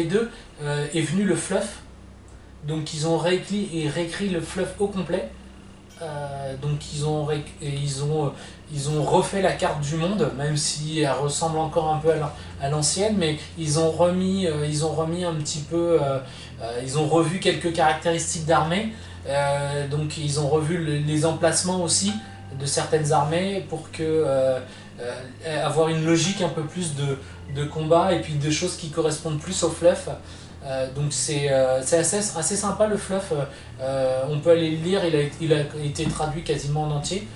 V2 est venu le fluff. Donc ils ont réécrit le fluff au complet. Donc ils ont refait la carte du monde, même si elle ressemble encore un peu à l'ancienne, mais ils ont remis un petit peu, ils ont revu quelques caractéristiques d'armée, donc ils ont revu les emplacements aussi de certaines armées pour avoir une logique un peu plus de combat et puis de choses qui correspondent plus au fluff. Donc c'est assez sympa le fluff, on peut aller le lire, il a été traduit quasiment en entier.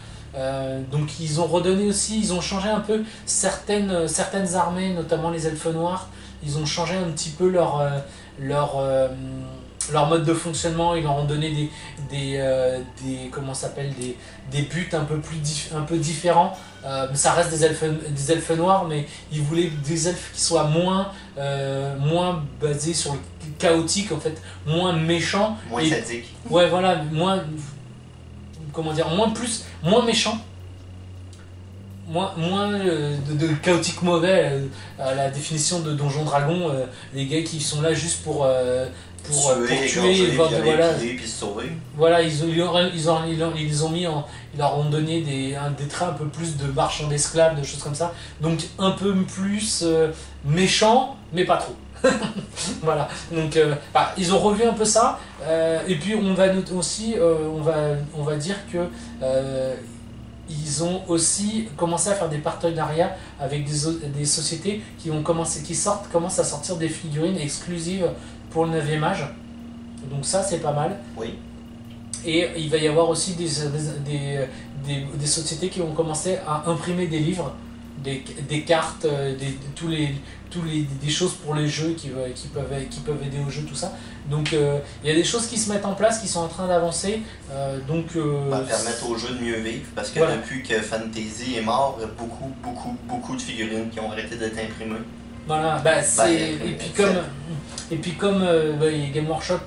Donc ils ont redonné aussi, ils ont changé un peu certaines armées, notamment les elfes noirs, ils ont changé un petit peu leur mode de fonctionnement, ils leur ont donné des buts un peu différents. Ça reste des elfes noirs, mais ils voulaient des elfes qui soient moins basés sur le chaotique, en fait, moins méchants. Moins sadiques. Ouais, voilà, moins méchants. Moins de chaotique mauvais, la définition de Donjon Dragon, les gars qui sont là juste pour tuer, voilà, puis se sauver. Voilà, ils leur ont donné des traits un peu plus de marchands d'esclaves, de choses comme ça. Donc un peu plus méchant, mais pas trop. Voilà, donc ils ont revu un peu ça, et puis on va noter aussi, on va dire que ils ont aussi commencé à faire des partenariats avec des sociétés qui commencent à sortir des figurines exclusives pour le 9e âge. Donc ça c'est pas mal. Oui. Et il va y avoir aussi des sociétés qui vont commencer à imprimer des livres, des cartes, des choses pour les jeux qui peuvent aider au jeu, tout ça. Donc il y a des choses qui se mettent en place, qui sont en train d'avancer. Permettre au jeu de mieux vivre, parce que voilà, depuis que Fantasy est mort, il y a beaucoup de figurines qui ont arrêté d'être imprimées. Voilà, et puis comme Game Workshop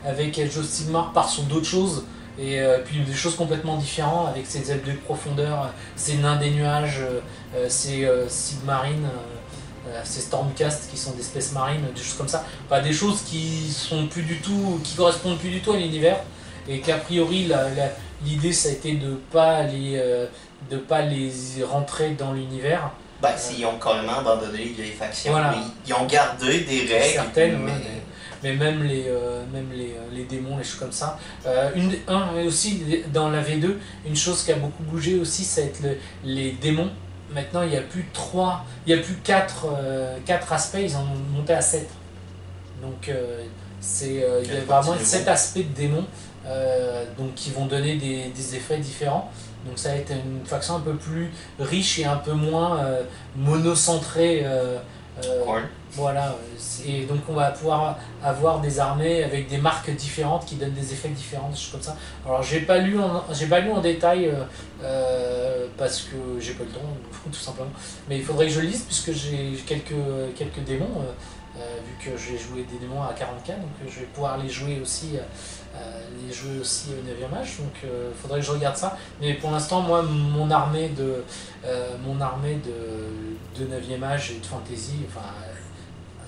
avec Age of Sigmar part sur d'autres choses, et puis des choses complètement différentes avec ces ailes de profondeur, ces nains des nuages, ces Sigmarines, ces Stormcast qui sont des espèces marines, des choses comme ça, des choses qui correspondent plus du tout à l'univers, et qu'a priori l'idée ça a été de pas les rentrer dans l'univers. S'ils ont carrément abandonné les vieilles factions, voilà. Mais ils ont gardé des règles. Certaines, mais même les démons, les choses comme ça. Aussi, dans la V2, une chose qui a beaucoup bougé aussi, ça va être les démons. Maintenant, il n'y a plus 4 aspects, ils en ont monté à 7. Donc, il y a vraiment 7 aspects de démons, donc qui vont donner des effets différents. Donc ça va être une faction un peu plus riche et un peu moins monocentrée. Voilà, et donc on va pouvoir avoir des armées avec des marques différentes qui donnent des effets différents, des choses comme ça. Alors j'ai pas lu en détail parce que j'ai pas le temps, tout simplement. Mais il faudrait que je lise puisque j'ai quelques démons, vu que j'ai joué des démons à 40K, donc je vais pouvoir les jouer aussi au 9e âge, donc il faudrait que je regarde ça. Mais pour l'instant, moi, mon armée de 9e âge et de fantasy,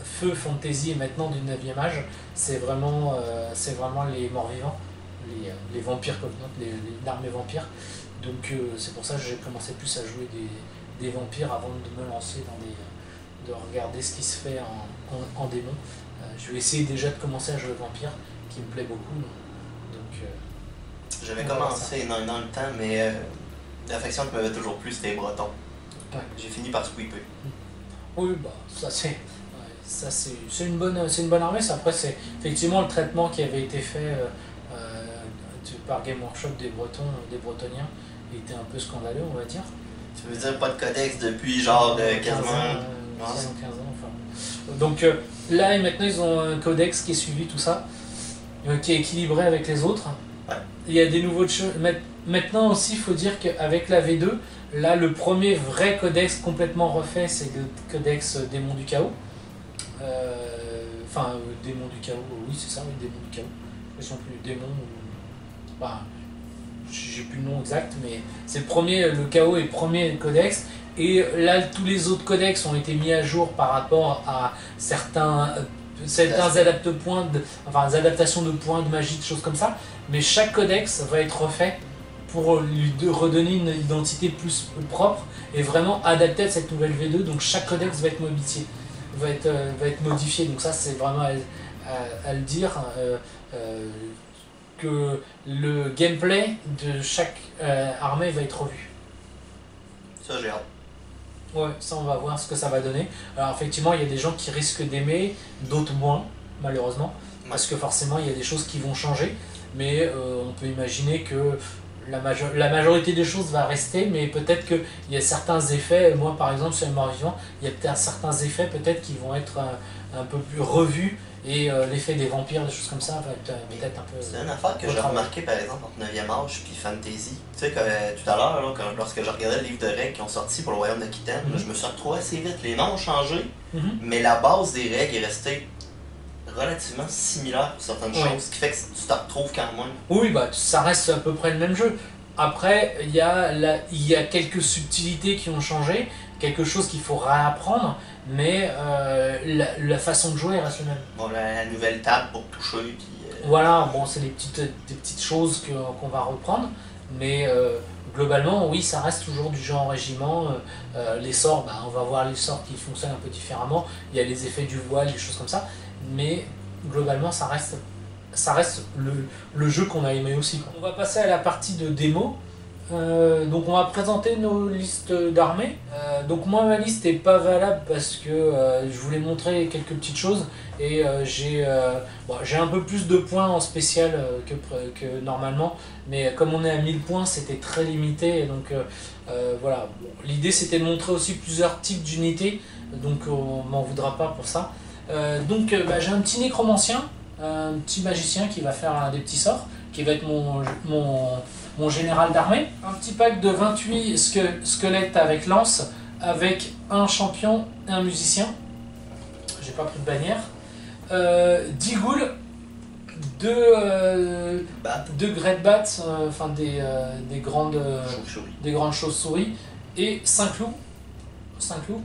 feu fantasy et maintenant du 9e âge, c'est vraiment les morts-vivants, les vampires covenants, l'armée vampire. Donc c'est pour ça que j'ai commencé plus à jouer des vampires avant de me lancer de regarder ce qui se fait en démon. Je vais essayer déjà de commencer à jouer vampire, qui me plaît beaucoup. Donc, j'avais commencé dans le temps, mais la faction qui m'avait toujours plu, c'était les Bretons. Ouais. J'ai fini par sweeper. Oui, ça c'est une bonne armée. Après, c'est effectivement le traitement qui avait été fait par Game Workshop des Bretoniens était un peu scandaleux, on va dire. Tu veux dire pas de codex depuis genre quasiment 15 ans. Donc là, maintenant, ils ont un codex qui est suivi, tout ça, qui est équilibré avec les autres. Ouais. Il y a des nouveaux choses. Maintenant aussi, il faut dire qu'avec la V2, là, le premier vrai codex complètement refait, c'est le codex Démon du Chaos. Démon du Chaos, oui, c'est ça, oui, Démon du Chaos. Je ne sais plus, démon j'ai plus le nom exact, mais c'est le Chaos est le premier codex. Et là, tous les autres codex ont été mis à jour par rapport à certains adaptations de points, de magie, de choses comme ça. Mais chaque codex va être refait pour lui redonner une identité plus propre et vraiment adapté à cette nouvelle V2. Donc chaque codex va être modifié. Donc ça, c'est vraiment à le dire. Que le gameplay de chaque armée va être revu. Ça, j'ai hâte. Ouais, ça on va voir ce que ça va donner. Alors effectivement, il y a des gens qui risquent d'aimer, d'autres moins, malheureusement, parce que forcément il y a des choses qui vont changer, mais on peut imaginer que la majorité des choses va rester, mais peut-être qu'il y a certains effets, moi par exemple sur les morts vivants, il y a peut-être certains effets peut-être qui vont être un peu plus revus, et l'effet des vampires, des choses comme ça va être peut-être un peu... C'est une affaire que j'ai remarqué par exemple entre 9e âge puis Fantasy. Tu sais, tout à l'heure, lorsque je regardais le livre de règles qui ont sorti pour le Royaume d'Aquitaine, je me suis retrouvé assez vite. Les noms ont changé, mais la base des règles est restée relativement similaire pour certaines choses, ce qui fait que tu te retrouves quand même. Oui, bah ça reste à peu près le même jeu. Après, il y a quelques subtilités qui ont changé, quelque chose qu'il faut réapprendre, mais la façon de jouer reste la même. Bon, la nouvelle table pour toucher, puis... Voilà, bon, c'est des petites choses qu'on va reprendre, mais globalement, oui, ça reste toujours du jeu en régiment. Les sorts, bah, on va voir les sorts qui fonctionnent un peu différemment. Il y a les effets du voile, des choses comme ça, mais globalement, ça reste le jeu qu'on a aimé aussi. On va passer à la partie de démo. Donc on va présenter nos listes d'armées. Donc moi ma liste n'est pas valable parce que je voulais montrer quelques petites choses et j'ai un peu plus de points en spécial que normalement, mais comme on est à 1000 points c'était très limité, et donc voilà. Bon, l'idée c'était de montrer aussi plusieurs types d'unités, donc on m'en voudra pas pour ça. Donc j'ai un petit nécromancien, un petit magicien qui va faire des petits sorts, qui va être mon général d'armée. Un petit pack de 28 squelettes avec lance, avec un champion et un musicien. J'ai pas pris de bannière. 10 ghouls, 2 great bats, enfin des grandes chauves-souris, et 5 loups. 5 loups.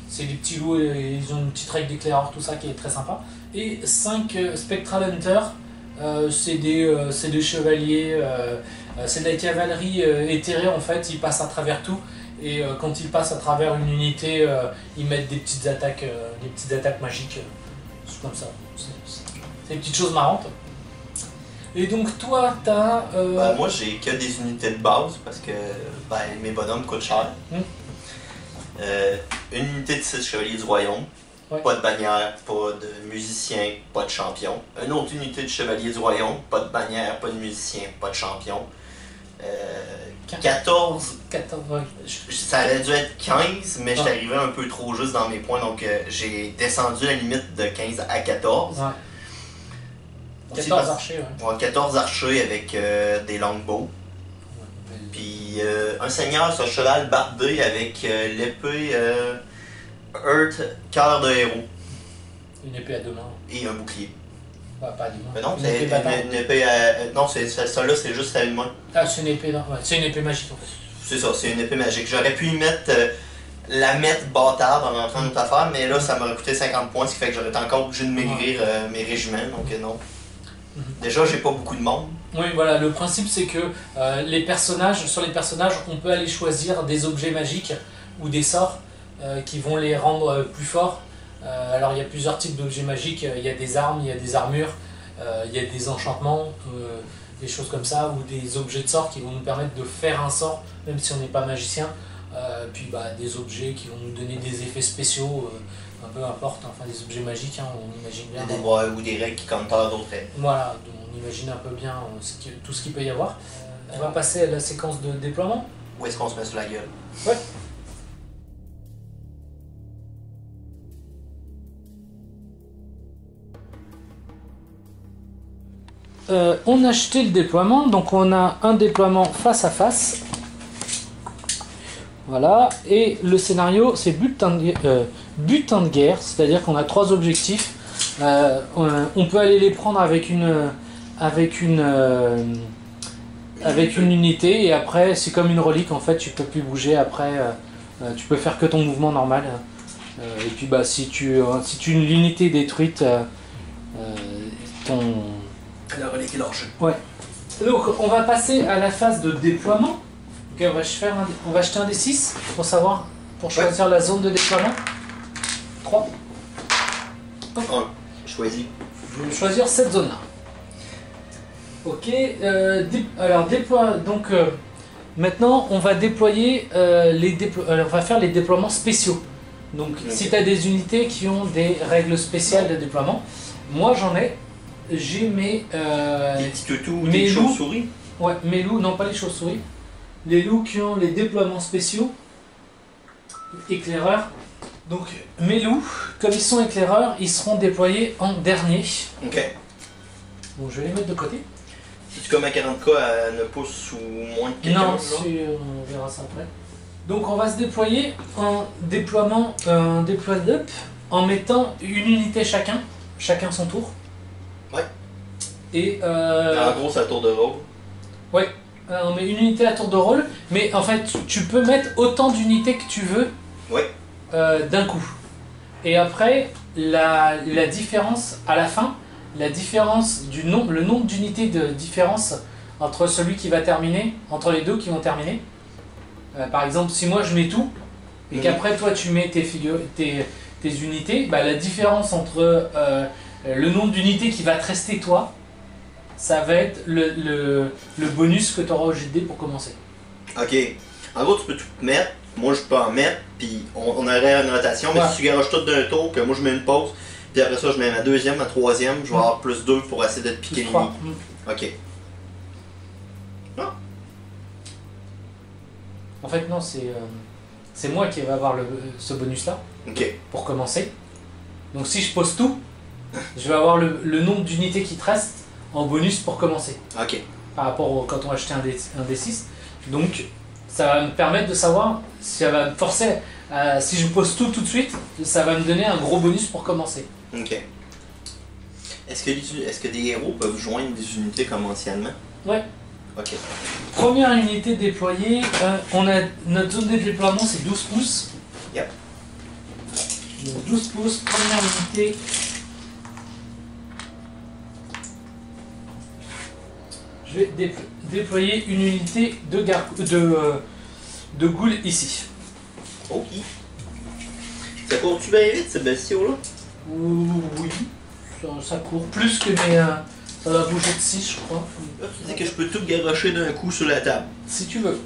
C'est des petits loups, et ils ont une petite règle d'éclaireur, tout ça qui est très sympa. Et 5 Spectral Hunters. C'est des chevaliers, c'est de la cavalerie éthérée en fait, ils passent à travers tout, et quand ils passent à travers une unité, ils mettent des petites attaques magiques, c'est comme ça, c'est des petites choses marrantes. Et donc toi t'as... moi j'ai que des unités de base parce que mes bonhommes coûtent cher. Une unité de 6 chevaliers du royaume. Ouais. Pas de bannière, pas de musicien, pas de champion. Une autre unité de chevalier du royaume, pas de bannière, pas de musicien, pas de champion. 14. Ouais. Ça aurait dû être 15, mais j'étais arrivé un peu trop juste dans mes points, donc j'ai descendu la limite de 15 à 14. Ouais. 14 archers, ouais. 14 archers avec des longbows. Ouais. Puis un seigneur sur cheval bardé avec l'épée... Earth, cœur de héros. Une épée à 2 mains. Et un bouclier. Pas à 2 mains. Mais non, c'est une épée à... Non, celle-là, c'est juste à une main. Ah, c'est une épée, non. Ouais, c'est une épée magique en fait. C'est ça, c'est une épée magique. J'aurais pu la mettre bâtarde en rentrant dans notre affaire, mais là, ça m'aurait coûté 50 points, ce qui fait que j'aurais été encore obligé de maigrir mes régiments, donc non. Déjà, j'ai pas beaucoup de monde. Oui, voilà, le principe c'est que sur les personnages, on peut aller choisir des objets magiques ou des sorts qui vont les rendre plus forts. Alors il y a plusieurs types d'objets magiques, il y a des armes, il y a des armures, il y a des enchantements, des choses comme ça, ou des objets de sort qui vont nous permettre de faire un sort, même si on n'est pas magicien. Puis des objets qui vont nous donner des effets spéciaux, un peu importe, enfin des objets magiques, on imagine bien. Ou des règles qui comptent d'autres règles. Voilà, on imagine un peu bien tout ce qu'il peut y avoir. On va passer à la séquence de déploiement. Où est-ce qu'on se met sur la gueule? Ouais. On a acheté le déploiement, donc on a un déploiement face à face. Voilà, et le scénario c'est butin de guerre, c'est-à-dire qu'on a 3 objectifs. On peut aller les prendre avec avec une unité, et après c'est comme une relique en fait, tu peux plus bouger après, tu peux faire que ton mouvement normal. Et puis bah si tu l'unité est détruite, la relique est lâchée. Ouais. Donc on va passer à la phase de déploiement. Ok, on va jeter un des 6 pour choisir la zone de déploiement. 3. 1. Choisis. Je vais choisir cette zone là. Ok, alors donc maintenant on va déployer on va faire les déploiements spéciaux. Donc si tu as des unités qui ont des règles spéciales de déploiement, moi j'en ai. J'ai mes petits toutous, des chauves-souris. Ouais, mes loups, non pas les chauves-souris. Les loups qui ont les déploiements spéciaux. Éclaireurs. Donc mes loups, comme ils sont éclaireurs, ils seront déployés en dernier. Ok. Bon, je vais les mettre de côté. C'est comme un 40K à ne pas sous moins de 15. Non, on verra ça après. Donc on va se déployer en déploiement en mettant une unité chacun son tour. Ouais. Et en gros, c'est à tour de rôle. Ouais, on met une unité à tour de rôle, mais en fait, tu peux mettre autant d'unités que tu veux d'un coup. Et après, la différence à la fin, la différence le nombre d'unités de différence entre celui qui va terminer, entre les deux qui vont terminer. Par exemple, si moi je mets tout, et qu'après toi tu mets tes unités, bah, la différence entre le nombre d'unités qui va te rester toi, ça va être le bonus que tu auras au jet de dés pour commencer. Ok. En gros, tu peux tout mettre, moi je peux en mettre, puis on aurait une rotation, mais si tu garoches tout d'un tour, que moi je mets une pause, puis après ça je mets ma deuxième, ma troisième, je vais avoir plus 2 pour essayer de te piquer l'ennemi. Ok. En fait, non, c'est moi qui vais avoir ce bonus-là, pour commencer. Donc si je pose tout, je vais avoir le nombre d'unités qui te restent en bonus pour commencer. Ok. Par rapport quand on va acheter un D6. Donc ça va me permettre de savoir, ça va me forcer, si je pose tout de suite, ça va me donner un gros bonus pour commencer. Ok. Est-ce que des héros peuvent joindre des unités comme anciennement? Ouais. Ok. Première unité déployée, notre zone de déploiement c'est 12 pouces. Yep. Donc 12 pouces, première unité. Je vais déployer une unité de ghouls ici. Ok. Ça court-tu bien vite ces bestiaux-là? Oui, ça court plus que mes... ça va bouger de 6 je crois. Là, tu dis que je peux tout garrocher d'un coup sur la table. Si tu veux.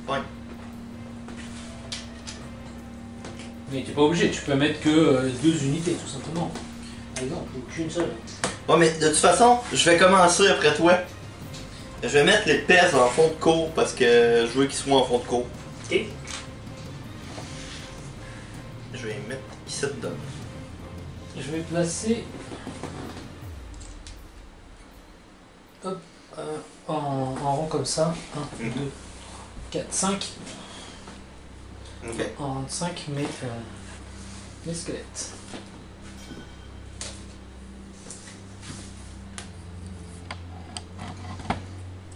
Ouais. Mais tu n'es pas obligé, tu peux mettre que 2 unités tout simplement. Par exemple, ou qu'une seule. Ouais, mais de toute façon, je vais commencer après toi. Je vais mettre les pèses en fond de cours parce que je veux qu'ils soient en fond de cours. Ok. Je vais les mettre ici dedans. Je vais placer en rond comme ça. 1, 2, 4, 5. Ok. En rang de 5, mes squelettes.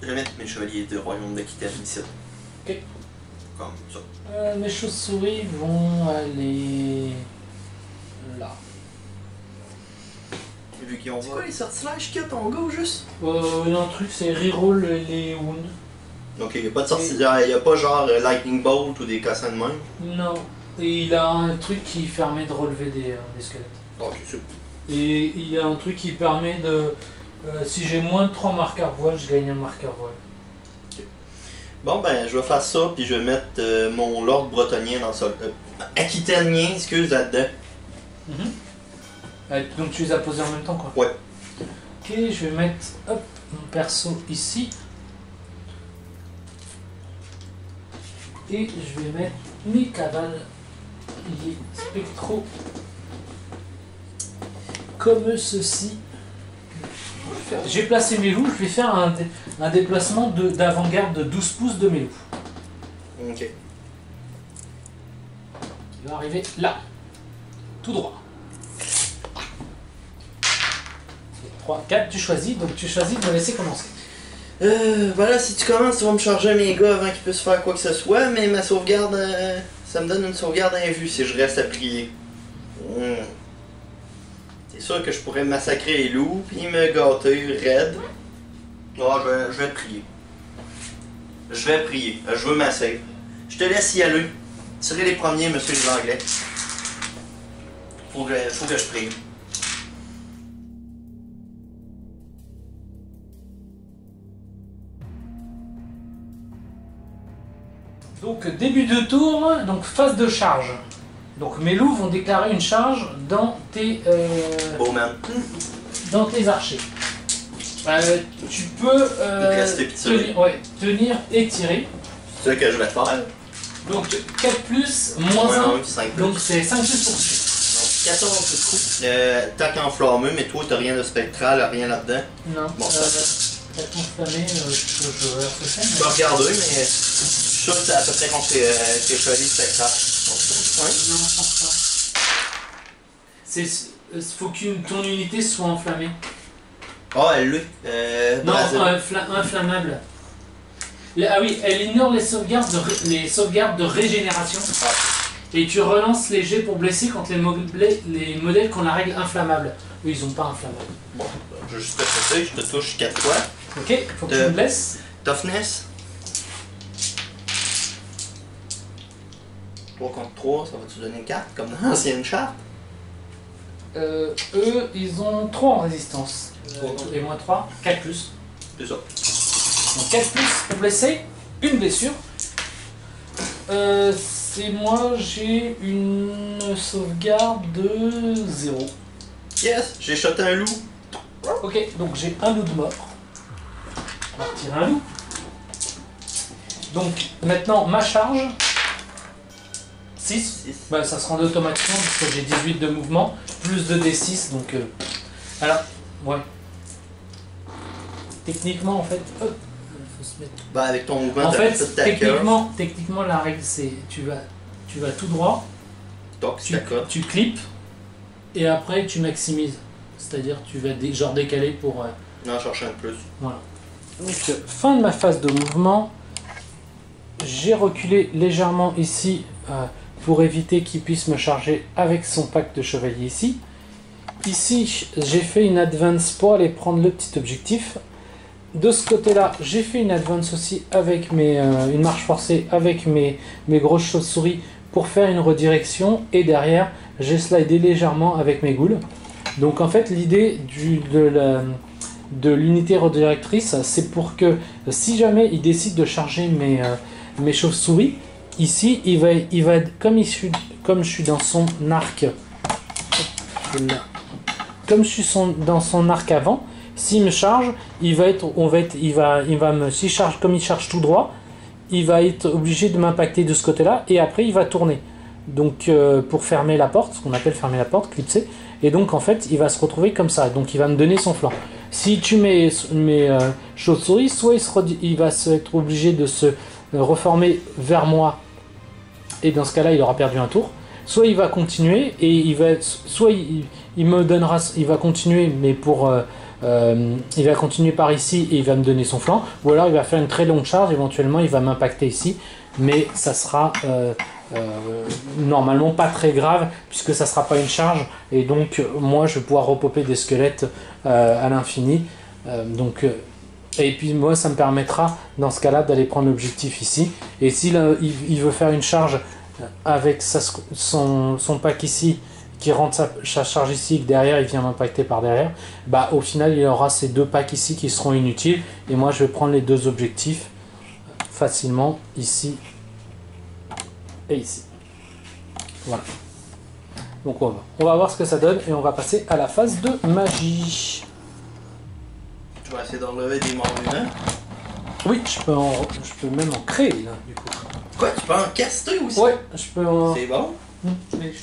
Je vais mettre mes chevaliers de royaume d'Aquitaine ici. Ok. Comme ça. Mes chauves-souris vont aller là. Vu qu'ils ont. C'est quoi les sortilèges qu'il y a ton gars juste? Il y a un truc, c'est reroll les wounds. Donc il n'y a pas de sortilège, il n'y a pas genre lightning bolt ou des cassins de main? Non. Et il a un truc qui permet de relever des squelettes. Ok, super. Et il y a un truc qui permet de... si j'ai moins de 3 marqueurs voile, je gagne un marqueur voile. Okay. Bon ben, je vais faire ça, puis je vais mettre mon lord bretonien dans ça. Aquitanien, excuse, là-dedans. Donc tu les as posés en même temps quoi? Ouais. Ok, je vais mettre mon perso ici. Et je vais mettre mes cavaliers spectraux comme ceci. J'ai placé mes loups, je vais faire un déplacement d'avant-garde de 12 pouces de mes loups. Ok. Il va arriver là, tout droit. 3, 4, tu choisis, donc tu choisis de me laisser commencer. Voilà, si tu commences, tu vas me charger mes gars avant qu'ils puissent faire quoi que ce soit, mais ma sauvegarde, ça me donne une sauvegarde invue si je reste à prier. C'est sûr que je pourrais massacrer les loups, puis me gâter raide. Non, je vais prier. Je vais prier. Je veux ma save. Je te laisse y aller. Tirez les premiers, monsieur les Anglais. Faut que je prie. Donc début de tour, donc phase de charge. Donc mes loups vont déclarer une charge dans tes dans tes archers. Tu peux tenir et tirer. C'est ce que je vais faire. Donc 4 plus, moins 1, 5 donc c'est 5 plus pour tuer. Donc 14 coups. Tac enflammé, mais toi t'as rien de spectral, rien là-dedans. Non. Bon, tac enflammé, je vais refaire. Je vais regarder, mais je suis sûr que c'est à peu près contre tes chevaliers spectrales. Non, je pense pas. Faut que ton unité soit enflammée. Oh, elle l'est. Non, inflammable. Ah oui, elle ignore les sauvegardes de régénération. Ah. Et tu relances les jets pour blesser quand les modèles qui ont la règle inflammable. Eux, ils ont pas inflammable. Bon, je vais juste te faire ça, je te touche 4 fois. Ok, faut que tu me blesses. Toughness. 3 contre 3, ça va-tu donner 4 comme dans l'ancienne charte? Eux, ils ont 3 en résistance. Et moins 3, 4 plus. C'est ça. Donc 4 plus pour blesser, une blessure. C'est moi, j'ai une sauvegarde de 0. Yes, j'ai shoté un loup. Ok, donc j'ai un loup de mort. On va retirer un loup. Donc maintenant ma charge. 6. Bah, ça se rend automatiquement parce que j'ai 18 de mouvement, plus de D6, donc... Alors, ouais. Techniquement, en fait... faut se mettre... Bah, avec ton mouvement, en fait, techniquement, la règle, c'est tu vas tout droit, tu clips, et après, tu maximises. C'est-à-dire, tu vas genre décaler pour... Non, chercher un plus. Voilà. Donc, fin de ma phase de mouvement. J'ai reculé légèrement ici... pour éviter qu'il puisse me charger avec son pack de chevalier ici. Ici, j'ai fait une advance pour aller prendre le petit objectif. De ce côté-là, j'ai fait une advance aussi avec une marche forcée avec mes grosses chauves-souris pour faire une redirection. Et derrière, j'ai slidé légèrement avec mes ghouls. Donc en fait, l'idée de l'unité redirectrice, c'est pour que si jamais il décide de charger mes chauves-souris, ici, il va comme je suis dans son arc, comme je suis dans son arc avant, s'il me charge, s'il charge comme il charge tout droit, il va être obligé de m'impacter de ce côté-là et après il va tourner. Donc pour fermer la porte, ce qu'on appelle fermer la porte, clipser, et donc en fait il va se retrouver comme ça. Donc il va me donner son flanc. Si tu mets mes chauves-souris, soit il va être obligé de se reformer vers moi. Et dans ce cas-là, il aura perdu un tour. Soit il va continuer et il va continuer, mais il va continuer par ici et il va me donner son flanc. Ou alors il va faire une très longue charge. Éventuellement, il va m'impacter ici, mais ça sera normalement pas très grave puisque ça sera pas une charge. Et donc moi, je vais pouvoir repopper des squelettes à l'infini. Et puis moi ça me permettra dans ce cas là d'aller prendre l'objectif ici, et s'il veut faire une charge avec son pack ici qui rentre sa charge ici, que derrière il vient m'impacter par derrière, bah au final il aura ces deux packs ici qui seront inutiles et moi je vais prendre les deux objectifs facilement ici et ici. Voilà, donc on va voir ce que ça donne et on va passer à la phase de magie. Tu vas essayer d'enlever des morts vivants? Oui, je peux même en créer là, du coup. Quoi, tu peux en caster aussi? Ouais, je peux en... C'est bon?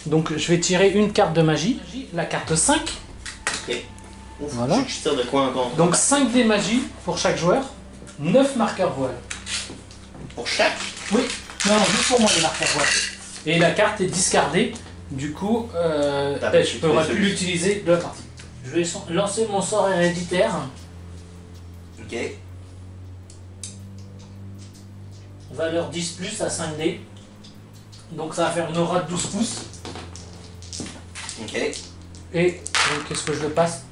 Donc je vais tirer une carte de magie, la carte 5. Ok. Ouf, voilà. Je tire de quoi en contre? Donc 5 dés magie pour chaque joueur, 9 marqueurs voile. Pour chaque? Oui, non, juste pour moi les marqueurs voile. Et la carte est discardée, du coup, je ne pourrai plus l'utiliser de la partie. Je vais lancer mon sort héréditaire. Ok. valeur 10 plus à 5D. Donc ça va faire une aura de 12 pouces. Ok. Et qu'est-ce que je le passe?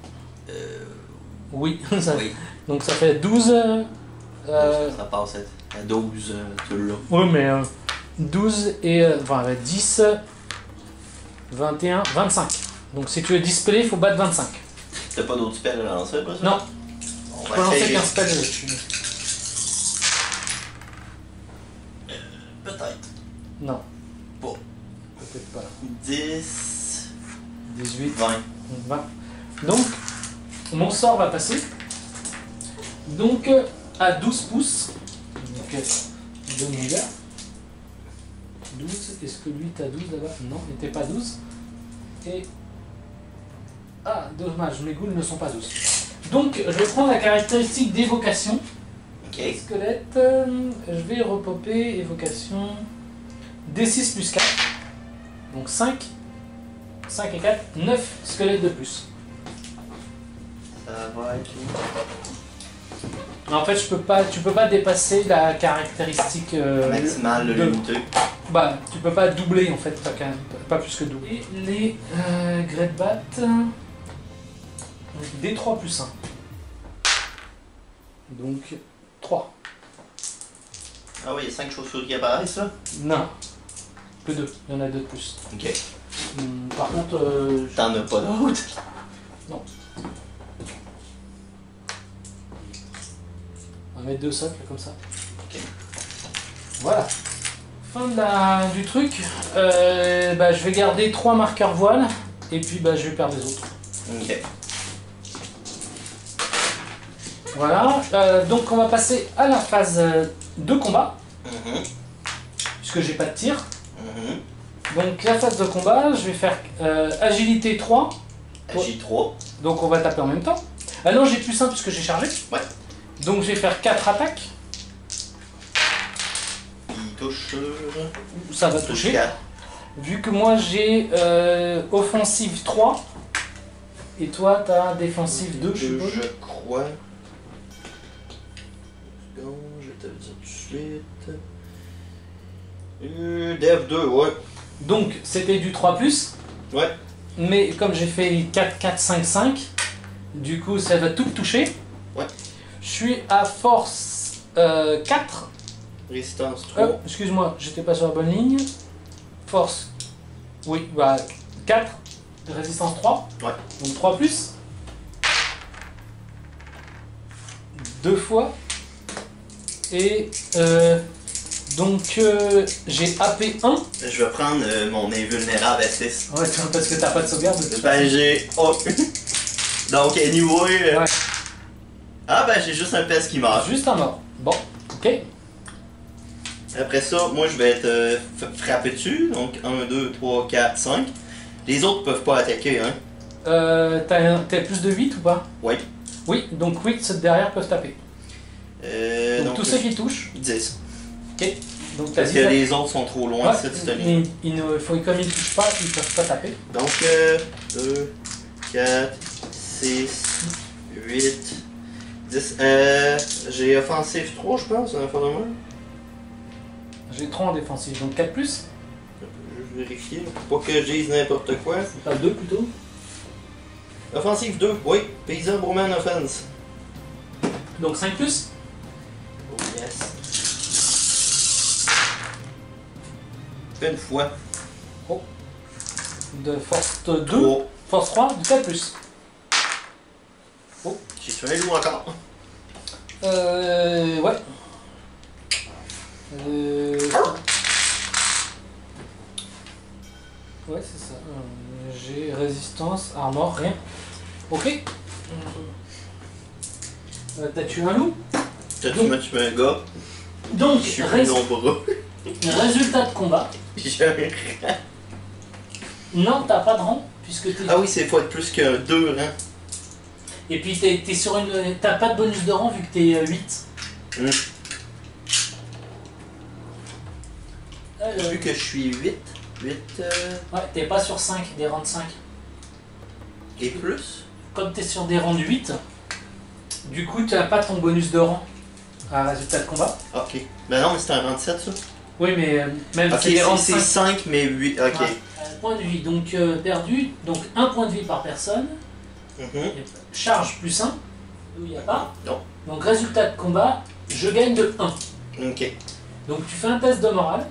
Oui, ça, oui. Donc ça fait 12. Ça passe à 12, tout là. Oui, mais 12 et 10, 21, 25. Donc si tu veux display, il faut battre 25. T'as pas d'autres spells à lancer, pas ça? Non. On va peux lancer qu'un spell dessus. Peut-être. Non. Bon. Peut-être pas. 10, 18, 20. Donc, mon sort va passer. Donc, à 12 pouces. Donc, 2 dégâts. 12. Est-ce que lui, t'as 12 là-bas? Non, il n'était pas 12. Et... Ah, dommage, mes ghouls ne sont pas 12. Donc, je vais prendre la caractéristique d'évocation. Ok. Squelette, je vais repopper évocation D6 plus 4. Donc 5. 5 et 4, 9 squelettes de plus. Ça va être... En fait, tu peux pas dépasser la caractéristique maximale de l'unité. Bah, tu peux pas doubler en fait, pas plus que doubler. Et les Great Bat, D3 plus 1. Donc 3. Ah oui, il y a 5 chauves-souris qui apparaissent, ça? Non, que 2, il y en a 2 de plus. Ok. Par contre... T'en as pas d'autres? Non. On va mettre 2 socles comme ça. Ok. Voilà. Fin du truc. Je vais garder 3 marqueurs voile et puis je vais perdre les autres. Ok. Voilà. Donc on va passer à la phase de combat. Puisque j'ai pas de tir. Donc la phase de combat, je vais faire agilité 3. J3. Donc on va taper en même temps. Ah non, j'ai plus 1 puisque j'ai chargé. Ouais. Donc je vais faire 4 attaques. Il touche. Ça va toucher. 4. Vu que moi j'ai offensive 3. Et toi t'as défensive 2, je suppose. Je crois. Je vais te le dire tout de suite. Dev 2, ouais. Donc c'était du 3+. Ouais. Mais comme j'ai fait 4, 4, 5, 5, du coup ça va tout toucher. Ouais. Je suis à force 4. Résistance 3. Excuse-moi, j'étais pas sur la bonne ligne. Force. Oui, 4. Résistance 3. Ouais. Donc 3+. 2 fois. Et donc j'ai AP 1. Je vais prendre mon invulnérable à 6. Ouais, parce que t'as pas de sauvegarde. J'ai... Oh. Donc anyway... Ouais. Ah j'ai juste un pest qui meurt. Juste un mort. Bon, ok. Après ça, moi je vais être frappé dessus. Donc 1, 2, 3, 4, 5. Les autres peuvent pas attaquer, hein. T'as plus de 8 ou pas? Oui. Oui, donc 8 ceux derrière peuvent taper. Donc tous ceux qui touchent. 10. Ok. Donc parce que les autres sont trop loin, cette ligne. Comme ils ne touchent pas, ils peuvent pas taper. Donc 2, 4, 6, 8, 10. J'ai offensive 3, je pense, un fois de moi. J'ai 3 en défensive, donc 4+. Je vais vérifier, pour pas que je dise n'importe quoi. Pas 2 plutôt. Offensive 2, oui. Paysan Bowman Offense. Donc 5+. Oh yes. Une fois. Oh. De force 2. 3. Force 3, du 4+. Oh, j'ai tué un loup encore. Ouais. Ouais, c'est ça. J'ai résistance, armor, rien. Ok. T'as tué un loup? Tu m'as tué un gars. Donc, je suis plus nombreux. Résultat de combat. J'ai un rang. Non, t'as pas de rang, puisque t'es... Ah oui, c'est faut être plus que 2 rangs. Et puis t'es sur une... T'as pas de bonus de rang vu que t'es 8. Vu que je suis 8. Ouais, t'es pas sur 5, des rangs de 5. Et plus? Comme t'es sur des rangs de 8, du coup t'as pas ton bonus de rang. à résultat de combat. Ok. Ben non, mais c'était un 27 ça. Oui, mais même si c'est 5 mais 8. Ok. Ouais. Point de vie, donc perdu, donc 1 point de vie par personne. Charge plus 1, où il n'y a pas. Non. Donc résultat de combat, je gagne de 1. Ok. Donc tu fais un test de morale.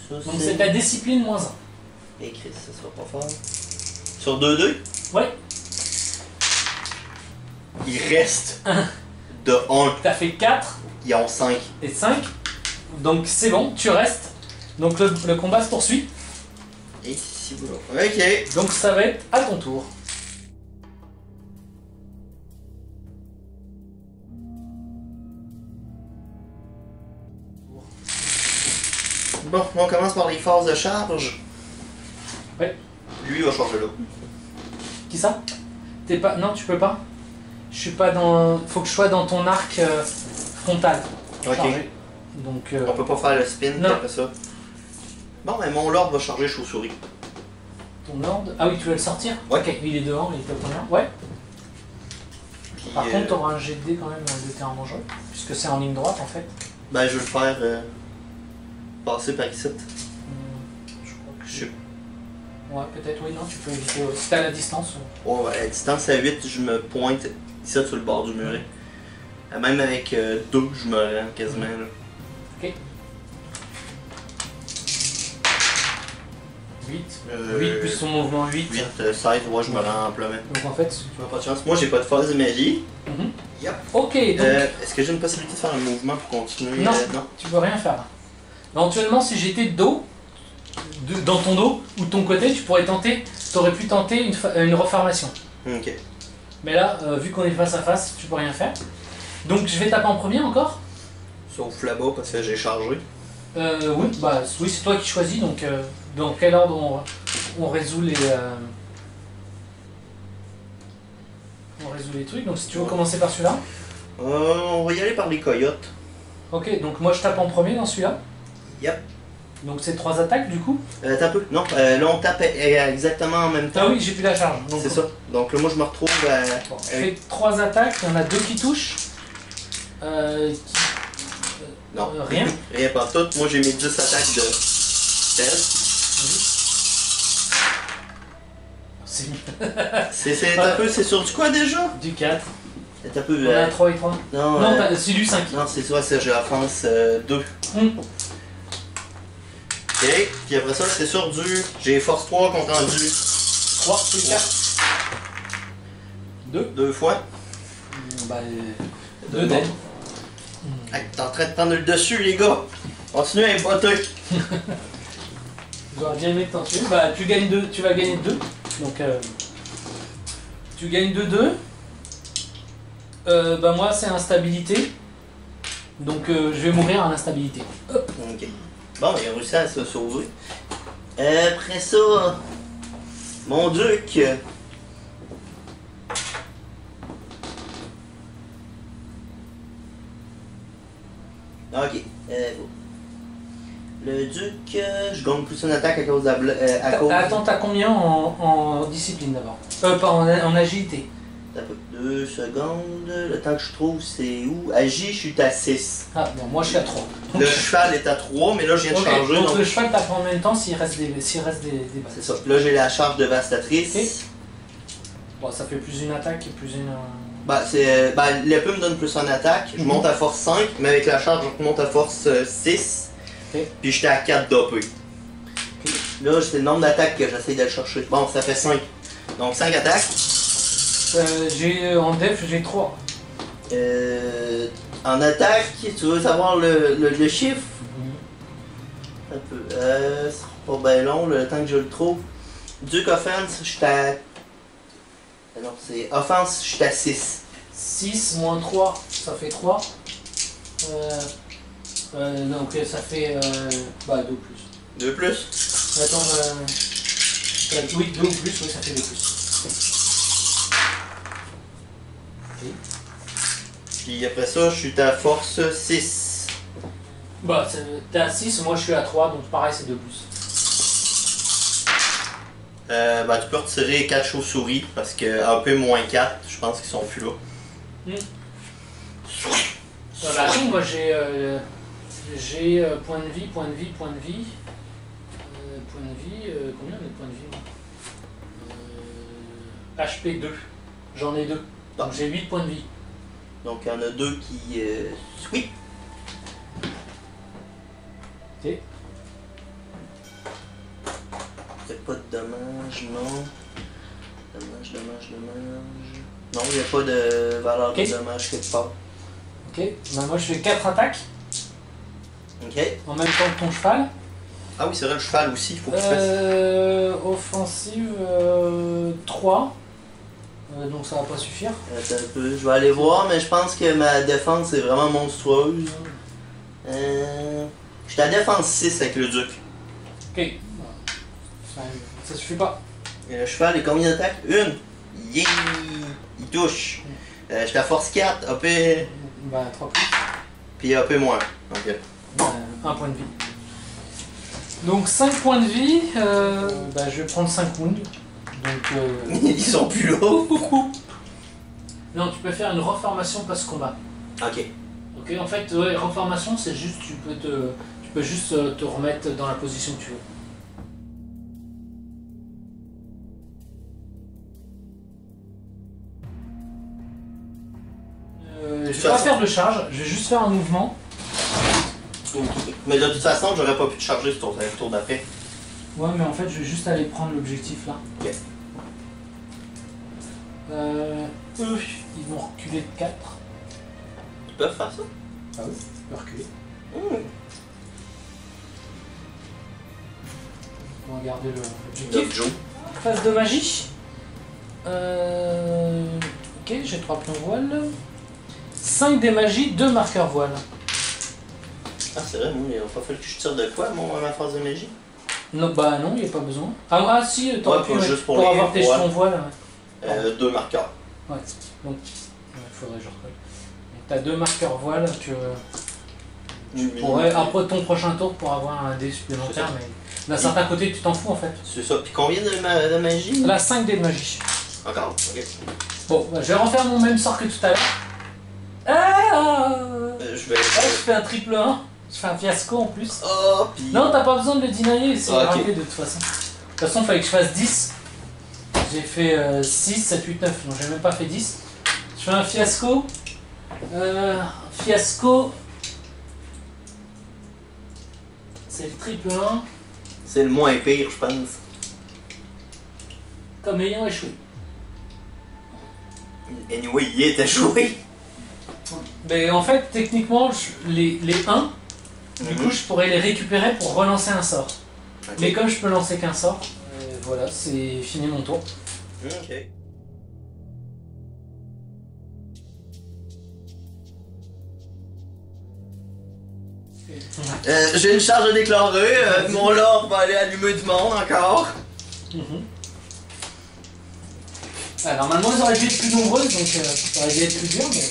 Ça, donc c'est ta discipline moins 1. Et Chris, ça sera pas fort. Sur 2-2? Ouais. Il reste de 1. T'as fait 4. Ils ont 5. Et 5. Donc c'est bon, tu restes. Donc le combat se poursuit. Et si vous ok. Donc ça va être à ton tour. Bon, on commence par les phases de charge. Ouais. Lui, il va charger là. Qui ça? T'es pas... Non, tu peux pas. Je suis pas dans... Faut que je sois dans ton arc frontal. Ok. Chargé. Donc... On peut pas faire le spin après ça. Bon, mais mon lord va charger chauve-souris. Ton lord? Ah oui, tu veux le sortir? Ouais. Ok, il est dehors, il est au combien? Ouais. Puis, par contre, t'auras un jet de dés quand même de terrain dangereux. Puisque c'est en ligne droite en fait. Ben, je vais le faire passer par ici. Je crois que je... Ouais, peut-être, oui, non, tu peux éviter. Si t'as la distance. Ouais, à la distance à 8, je me pointe ici sur le bord du muret. Même avec 2, je me rends quasiment. Là. Ok. 8. 8 plus son mouvement 8. 8, 16, ouais, je me rends amplement. Donc en fait. Tu n'as pas de chance. Moi, j'ai pas de phase de magie. Yep. Ok, donc. Est-ce que j'ai une possibilité de faire un mouvement pour continuer? Non, tu peux rien faire. Éventuellement, si j'étais dans ton dos ou de ton côté, tu pourrais tenter. T'aurais pu tenter une reformation. Ok. Mais là, vu qu'on est face à face, tu peux rien faire. Donc je vais taper en premier encore. Sauf là-bas parce que j'ai chargé. Oui, bah oui, c'est toi qui choisis. Donc dans quel ordre on résout les trucs. Donc si tu veux commencer par celui-là. On va y aller par les coyotes. Ok, donc moi je tape en premier dans celui-là. Yep. Donc c'est 3 attaques du coup. T'as peu. Non, là on tape exactement en même temps. Ah oui, j'ai plus la charge. C'est ça. Donc là moi je me retrouve bon, je fais 3 attaques, il y en a 2 qui touchent. Non. Rien. Rien pas tout. Moi j'ai mis 10 attaques de stealth. C'est un peu. C'est sur du quoi déjà? Du 4. C'est un peu. On a 3 et 3. Non, c'est du 5. Non, c'est ça, j'ai offense 2. Ok, puis après ça, c'est sur du. J'ai force 3 contre un du. 3, c'est 4. 2. 2 fois. Bah, 2 dés. Hey, t'es en train de prendre le dessus, les gars. Continue à botter. J'aurais bien aimé que t'en tues. Bah, tu gagnes 2, tu vas gagner 2. Donc, tu gagnes 2-2. Bah, moi, c'est instabilité. Donc, je vais mourir à l'instabilité. Hop. Ok. Bon, il a réussi à se sauver. Après ça, mon duc. Ok. Le duc, je gagne plus une attaque à cause de la Attends, t'as combien en discipline d'abord? Pas en agilité. T'as peu 2 secondes. Le temps que je trouve, c'est où? Agi, je suis à 6. Ah, bon, moi je suis à 3. Le cheval est à 3, mais là je viens de changer. Donc le cheval tape en même temps s'il reste des balles. C'est ça. Là j'ai la charge dévastatrice. Okay. Bon, ça fait plus une attaque et plus une. Bah, l'épée me donne plus en attaque. Je monte à force 5, mais avec la charge, je monte à force 6. Okay. Puis j'étais à 4 d'AP. Okay. Là, c'est le nombre d'attaques que j'essaie d'aller chercher. Bon, ça fait 5. Donc 5 attaques. En def, j'ai 3. En attaque, tu veux savoir le chiffre? Un peu. C'est pas bien long, le temps que je le trouve. Duke Offense, j'étais à. Non, c'est Offense, j'étais à 6. 6 moins 3, ça fait 3. Donc ça fait 2 plus. 2 plus? Attends, oui, 2 ou plus, oui, ça fait 2 plus. Okay. Puis après ça, je suis à force 6. Bah, t'es à 6, moi je suis à 3, donc pareil, c'est 2 plus. Ben, tu peux retirer 4 chauves-souris parce que AP-4, je pense qu'ils sont plus là. Moi j'ai point de vie, point de vie, point de vie. Point de vie, combien de points de vie HP 2. J'en ai 2. Donc j'ai 8 points de vie. Donc il y en a 2 qui... Oui. Ok. Peut-être pas de dommages, non. Dommage. Non, il n'y a pas de valeur de dommage quelque part. Ok, ben moi je fais 4 attaques. Ok. En même temps que ton cheval. Ah oui, c'est vrai, le cheval aussi, il faut que tu fasses. Offensive 3. Donc ça va pas suffire. Attends un peu, je vais aller voir, mais je pense que ma défense est vraiment monstrueuse. Je suis à défense 6 avec le duc. Ok. Ça suffit pas. Et le cheval est combien d'attaques? Une! Yeah! Il touche. Je suis à force 4, AP. Ben 3 plus. Puis AP moins. Ok. 1 point de vie. Donc 5 points de vie, je vais prendre 5 wounds. Donc, ils sont plus là. Beaucoup. Non, tu peux faire une reformation post-combat. Ok. Ok, en fait, ouais, reformation, c'est juste, tu peux juste te remettre dans la position que tu veux. Je vais pas faire de charge, je vais juste faire un mouvement. Mais de toute façon, j'aurais pas pu te charger sur ton tour d'après. Ouais, mais en fait, je vais juste aller prendre l'objectif là. Ok. Eux, ils vont reculer de 4. Ils peuvent faire ça? Ah oui, ils peuvent reculer. On va regarder l'objectif. Phase de magie. Ok, j'ai 3 pions voile. 5 des magies, 2 marqueurs voile. Ah, c'est vrai, moi, il va pas fallu que je tire de quoi, ma phase de magie? Non, bah non, il n'y a pas besoin. Ah si, t'aurais pu juste pour avoir tes jetons voile. 2 marqueurs. Ouais, donc il faudrait que je recolle. Donc t'as 2 marqueurs voile que tu pourrais, après ton prochain tour, pour avoir un dé supplémentaire, mais d'un certain côté, tu t'en fous en fait. C'est ça. Puis combien de magie? Là, 5 dés de magie. Encore, ok. Bon, je vais refaire mon même sort que tout à l'heure. Je fais un triple 1. Je fais un fiasco en plus. Oh, pis... Non, t'as pas besoin de le dinailler, c'est arrivé de toute façon. De toute façon, il fallait que je fasse 10. J'ai fait 6, 7, 8, 9. Donc j'ai même pas fait 10. Je fais un fiasco. Fiasco. C'est le triple 1. C'est le moins pire, je pense. Comme ayant échoué. Anyway, il est échoué. Mais en fait, techniquement, les 1, du coup, je pourrais les récupérer pour relancer un sort. Okay. Mais comme je peux lancer qu'un sort, voilà, c'est fini mon tour. Ok. J'ai une charge à déclarer. Mon lord va aller allumer du monde encore. Normalement, ils auraient dû être plus nombreuses, donc ça aurait dû être plus dur, mais... 6.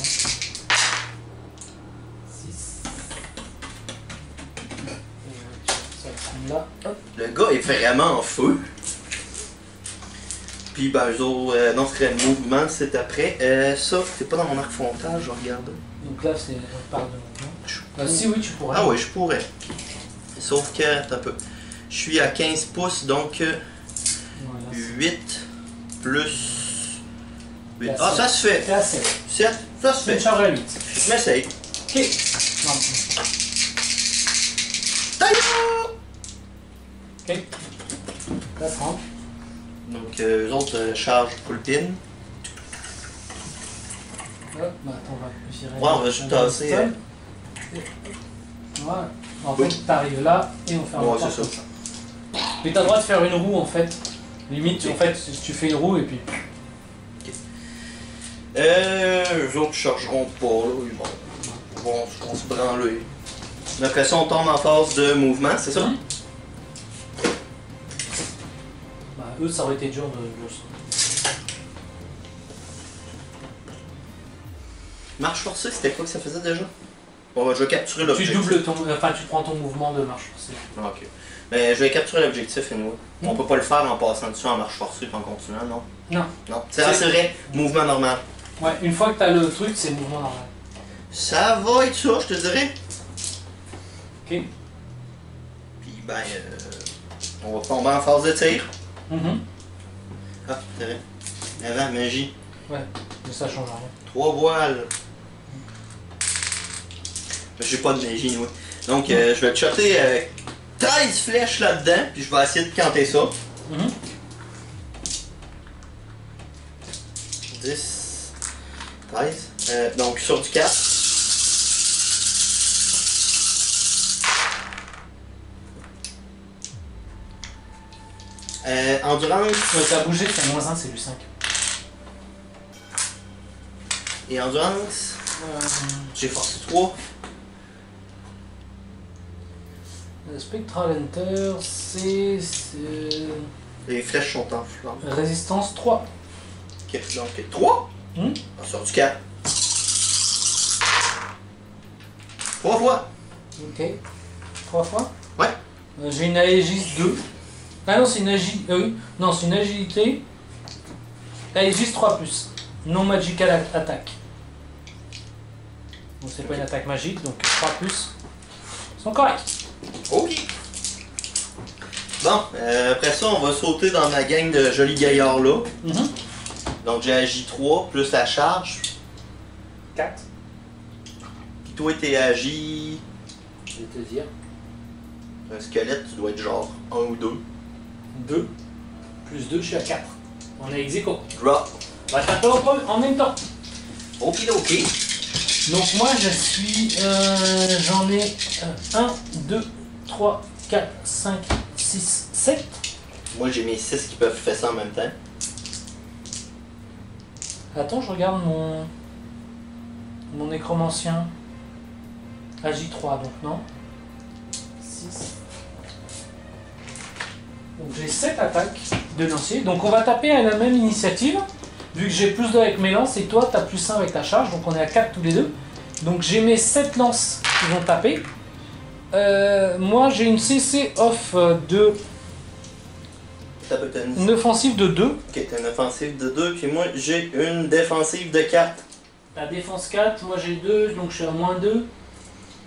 Là. Hop. Le gars est vraiment en feu. Puis ben eux autres, non, ce serait le mouvement, c'est après. Ça, c'est pas dans mon arc frontal, je regarde. Donc là, c'est on parle de mouvement. Si oui, tu pourrais. Ah oui, je pourrais. Sauf que, attends un peu. Je suis à 15 pouces, donc voilà, 8 plus 8. Ah, ça se fait. 7, ça se fait. Une charge à 8. Je m'essaye. Ok. Ok. Ça prend. Donc, eux autres chargent full pin. Bah attends, on va virer. Ouais, on va juste tasser. Voilà. En fait, t'arrives là et on fait un c'est ça. Mais t'as le droit de faire une roue en fait. Limite, en fait, tu fais une roue et puis. Eux autres chargeront pas, là. Ils vont se branler. Après ça, on tombe en phase de mouvement, c'est ça? Bah, eux, ça aurait été dur de Marche forcée, c'était quoi que ça faisait déjà? Bon, bah, je vais capturer l'objectif. Tu doubles ton. Enfin, tu prends ton mouvement de marche forcée. Ok. Ben, je vais capturer l'objectif, et nous. On peut pas le faire en passant dessus en marche forcée et en continuant, non? Non. Non. C'est vrai, mouvement normal. Ouais, une fois que t'as le truc, c'est mouvement normal. Ça va être ça, je te dirais. Ok. Puis, ben, on va tomber en phase de tir. Ah, c'est vrai. Avant, magie. Ouais, mais ça change rien. 3 voiles. J'ai pas de magie, oui. Donc, je vais te shotter 13 flèches là-dedans, puis je vais essayer de canter ça. 10, 13. Donc, sur du 4. Endurance. T'as bougé, c'est -1, c'est du 5. Et endurance. J'ai force 3. Spectral Enter, c'est. Les flèches sont en flamme. Résistance 3. Ok, donc 3. Sur du 4. 3 fois. Ok. 3 fois. Ouais. J'ai une Aegis 2. Ah non, c'est une agilité. Oui. Non, c'est une agilité. Aegis 3+. Non magical attack. Donc c'est pas une attaque magique, donc 3+. Ils sont corrects. Ok. Bon, après ça, on va sauter dans ma gang de jolis gaillards là. Donc j'ai agi 3 plus la charge. 4. Puis toi, t'es agi. Je vais te dire. Un squelette, tu dois être genre 1 ou 2. 2. Plus 2, je suis à 4. On est ex aequo. Drop. On va taper en même temps. Ok, ok. Donc moi je suis. J'en ai 1, 2, 3, 4, 5, 6, 7. Moi j'ai mes 6 qui peuvent faire ça en même temps. Attends, je regarde mon nécromancien. AJ3, donc non. 6. Donc j'ai 7 attaques de lancier. Donc on va taper à la même initiative. Vu que j'ai plus 2 avec mes lances et toi t'as plus 1 avec ta charge. Donc on est à 4 tous les deux. Donc j'ai mes 7 lances qui vont taper. Moi j'ai une CC off de... Une offensive de 2. Ok, t'as une offensive de 2, puis moi j'ai une défensive de 4. La défense 4, moi j'ai 2, donc je suis à -2.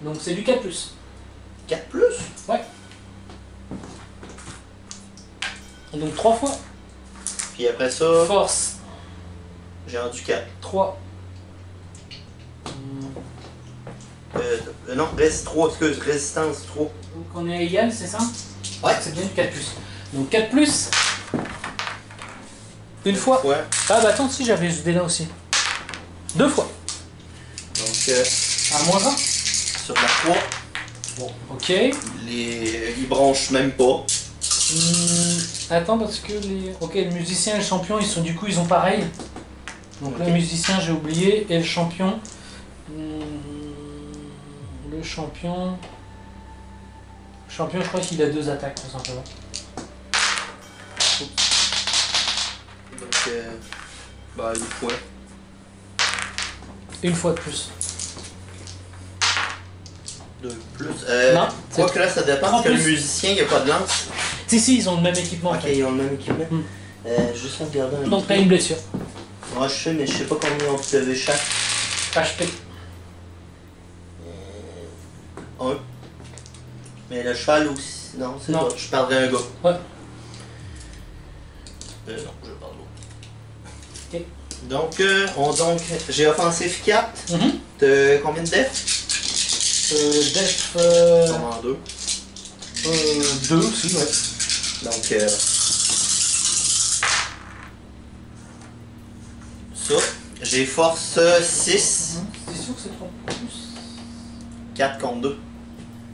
Donc c'est du 4+. 4+? Ouais. Donc 3 fois. Puis après ça, Force. j'ai rendu 4. 3. Non, reste 3, excuse, résistance 3. Donc on est à égal, c'est ça? Ouais. C'est bien du 4+. Donc 4+. Une fois. Ouais. Ah bah attends, si j'avais ce dé-là aussi. 2 fois. Donc, À -1. sur la 3, Bon, ok. ils branchent même pas. Attends, parce que les... Ok, le musicien et le champion, ils ont pareil. Donc Ok. le musicien, j'ai oublié, et le champion... Le champion... Le champion, je crois qu'il a 2 attaques, tout simplement. Donc, bah, une fois. Une fois de plus. 2 plus. Non, Quoi que là, ça dépend, parce que le plus. musicien, il a pas de lance. Si, ils ont le même équipement. Ok, ils ont le même équipement. Hmm. Juste regarder un Donc petit t'as peu. une blessure. Moi, je sais, mais je sais pas combien on peut lever chaque. HP. 1. Mais le cheval aussi. Non, c'est Non. pas. Je parlerai à un gars. Ouais. Non, je parle Ok. Donc, j'ai offensif 4. Mhm. T'as combien de def? Def... Comment 2. 2 aussi, ouais. Donc, ça. J'ai force 6. C'est sûr que c'est 3 plus. 4 contre 2.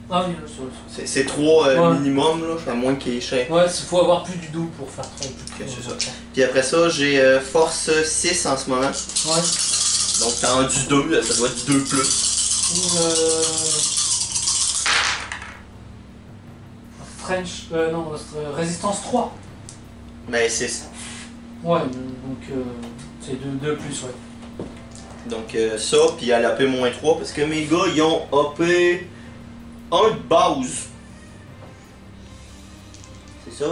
Ah oui, là, sur le... C'est 3 Ouais. minimum, là, à moins qu'il y ait cher. Ouais, il faut avoir plus du double pour faire 3 Ok, c'est ça. Puis après ça, j'ai force 6 en ce moment. Ouais. Donc, t'as rendu 2, ça doit être 2 plus. French... non, résistance 3. Mais 6. Ouais, donc c'est 2 plus, ouais. Donc, ça, puis elle a AP -3 parce que mes gars, ils ont AP 1 de base. ça.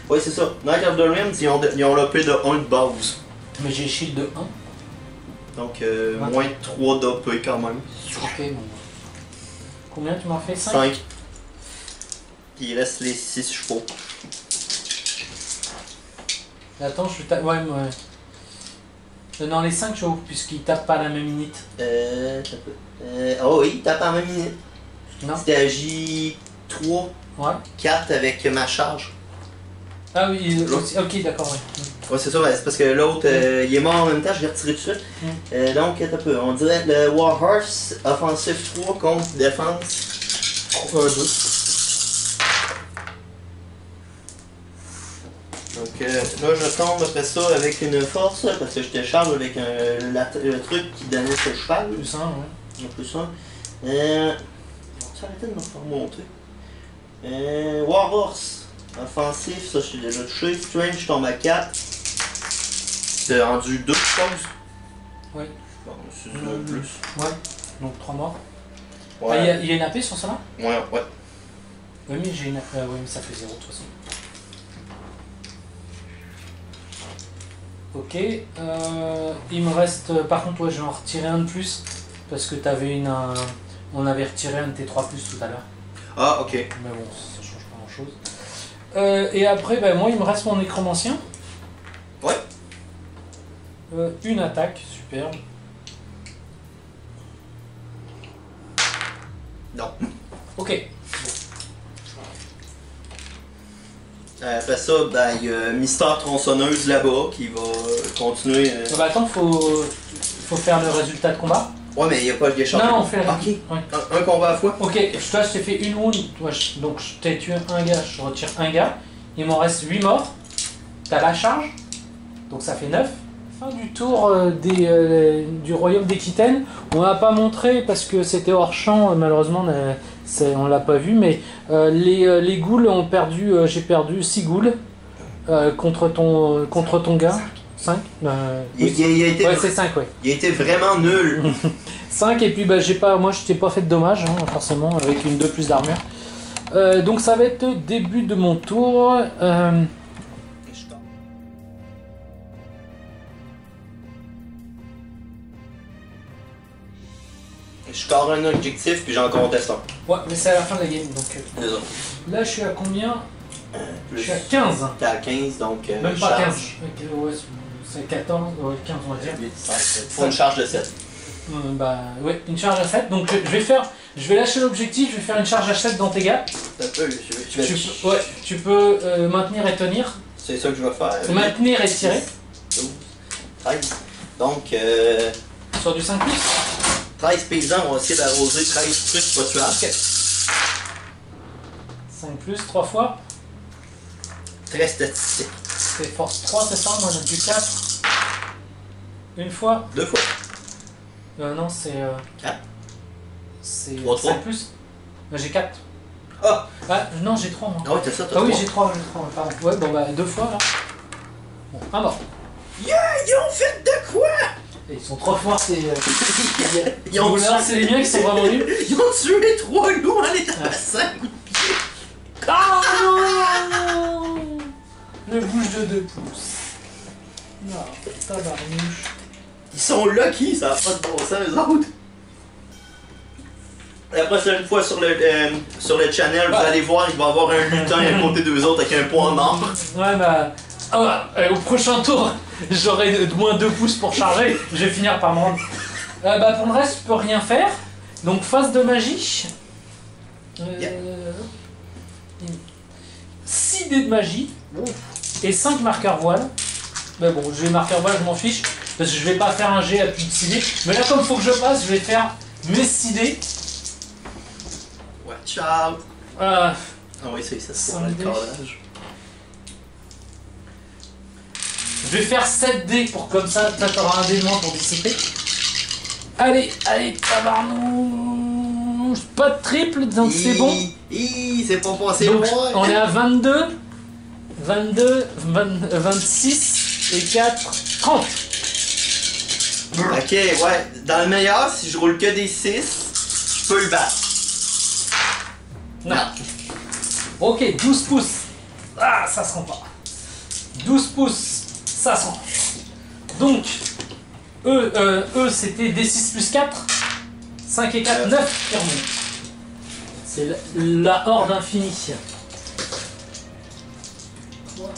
Ouais, c'est ça. Knight of the Realms, ils ont l'AP de 1 de base. Mais j'ai shield de 1. Donc, moins 3 d'AP quand même. Ok, bon. Combien tu m'en fais? 5? 5. Puis il reste les 6 chevaux. Attends, je tape. Ouais, moi. Non, les 5 chevaux, puisqu'ils tapent pas la même unité. Oh oui, ils tapent en même minute. Non. C'était à J3. Ouais. 4 avec ma charge. Ah oui, ok, d'accord, ouais. Ouais, c'est ça, c'est parce que l'autre, il est mort en même temps, je l'ai retiré tout de suite. Donc, un peu, on dirait le Warhorse, offensif 3 contre défense 2. Donc là, je tombe après ça avec une force, parce que je te charge avec le truc qui donnait ce cheval. Plus 1, ouais. Un plus 1. Vont-tu arrêter de me faire monter? Warhorse, offensif, ça je t'ai déjà touché. Strange, je tombe à 4. C'est rendu 2, je pense. Oui. Bon, c'est plus. Ouais, donc 3 morts. Ouais. Ah, il y a une AP sur ça là? Ouais. Oui, mais j'ai une AP. Ouais, mais ça fait 0 de toute façon. Ok, il me reste, par contre, ouais, je vais en retirer un de plus, parce que t'avais on avait retiré un de tes 3+ tout à l'heure. Ah, ok. Mais bon, ça change pas grand chose. Et après, ben, moi, il me reste mon nécromancien. Ouais. Une attaque, superbe. Non. Ok. Après ça, ben, il y a Mister Tronçonneuse là-bas qui va continuer. Bah attends, faut faire le résultat de combat. Ouais, mais il n'y a pas de échange. Non, on fait Ok. Ouais. Un combat à la fois. Ok, toi je t'ai fait une wound, donc je t'ai tué un gars, je retire un gars. Il m'en reste 8 morts. T'as la charge, donc ça fait 9. Fin du tour du royaume d'Equitaine. On l'a pas montré parce que c'était hors champ, malheureusement on l'a pas vu, mais les ghouls ont perdu, j'ai perdu 6 ghouls contre ton gars. 5 il a été, ouais, c'est 5, ouais. Il a été vraiment nul. 5, et puis bah, moi je t'ai pas fait de dommages, hein, forcément, avec une 2+ d'armure. Donc ça va être début de mon tour. Je score un objectif puis j'en conteste un. Ouais, mais c'est à la fin de la game, donc... Désolé. Là je suis à combien? Je suis à 15. T'es à 15, donc... Même pas 15. Ouais, c'est 14, ouais, 15 on va dire. Faut une charge de 7. Bah ouais, une charge à 7. Donc je vais lâcher l'objectif, je vais faire une charge à 7 dans tes gars. Tu peux maintenir et tenir. C'est ça que je vais faire. Maintenir et tirer. 12, 13. Donc... Sur du 5+. 13 paysans vont essayer d'arroser 13 trucs pas tuables. Okay. 5+, 3 fois. Très statistique. C'est force 3, c'est ça? Moi j'ai du 4. Une fois. 2 fois. Non, c'est... 4. C'est 3. 5+. J'ai 4. Ah! Ah, non, j'ai 3 moi. Ah ouais, t'as ça, t'as 3. Ah oui, 3. j'ai 3, pardon. Ouais, bon bah 2 fois là. Bon, un mort. Yeah! Ils ont fait de quoi? Ils sont trop forts, c'est... Ils ont tué... c'est les miens qui sont vraiment nuls. Ils ont tué 3 loups en étant à 5 pieds. Ah non! Le bouge de 2 pouces. Non, tabarnouche. Ils sont lucky, ça n'a pas de bon sens, eux autres. La prochaine fois sur le channel, vous allez voir, il va y avoir un lutin à côté d'eux autres avec un point mort. Ouais, bah... au prochain tour, j'aurai moins 2 pouces pour charger. Je vais finir par me rendre. Bah pour le reste, je peux rien faire. Donc phase de magie. 6 dés de magie. Et 5 marqueurs voile. Mais bon, je vais marqueur voile, je m'en fiche. Parce que je vais pas faire un jet à plus de 6 dés. Mais là, comme il faut que je passe, je vais faire mes 6 dés. Watch out! Ah oui, c'est ça, c'est le cordage. Je vais faire 7 dés pour comme ça, tu auras un dé de moins pour dissiper. Allez, tabarnouche. Pas de triple, donc c'est bon. C'est pas passé donc, loin. on est à 22, 26 et 4, 30. Ok, ouais. Dans le meilleur, si je roule que des 6, je peux le battre. Non. Ok, 12 pouces. Ah, ça se rend pas. 12 pouces, ça se rend. Donc, eux c'était D6 plus 4. 5 et 4, 9 qui remontent. C'est la horde infinie. 3,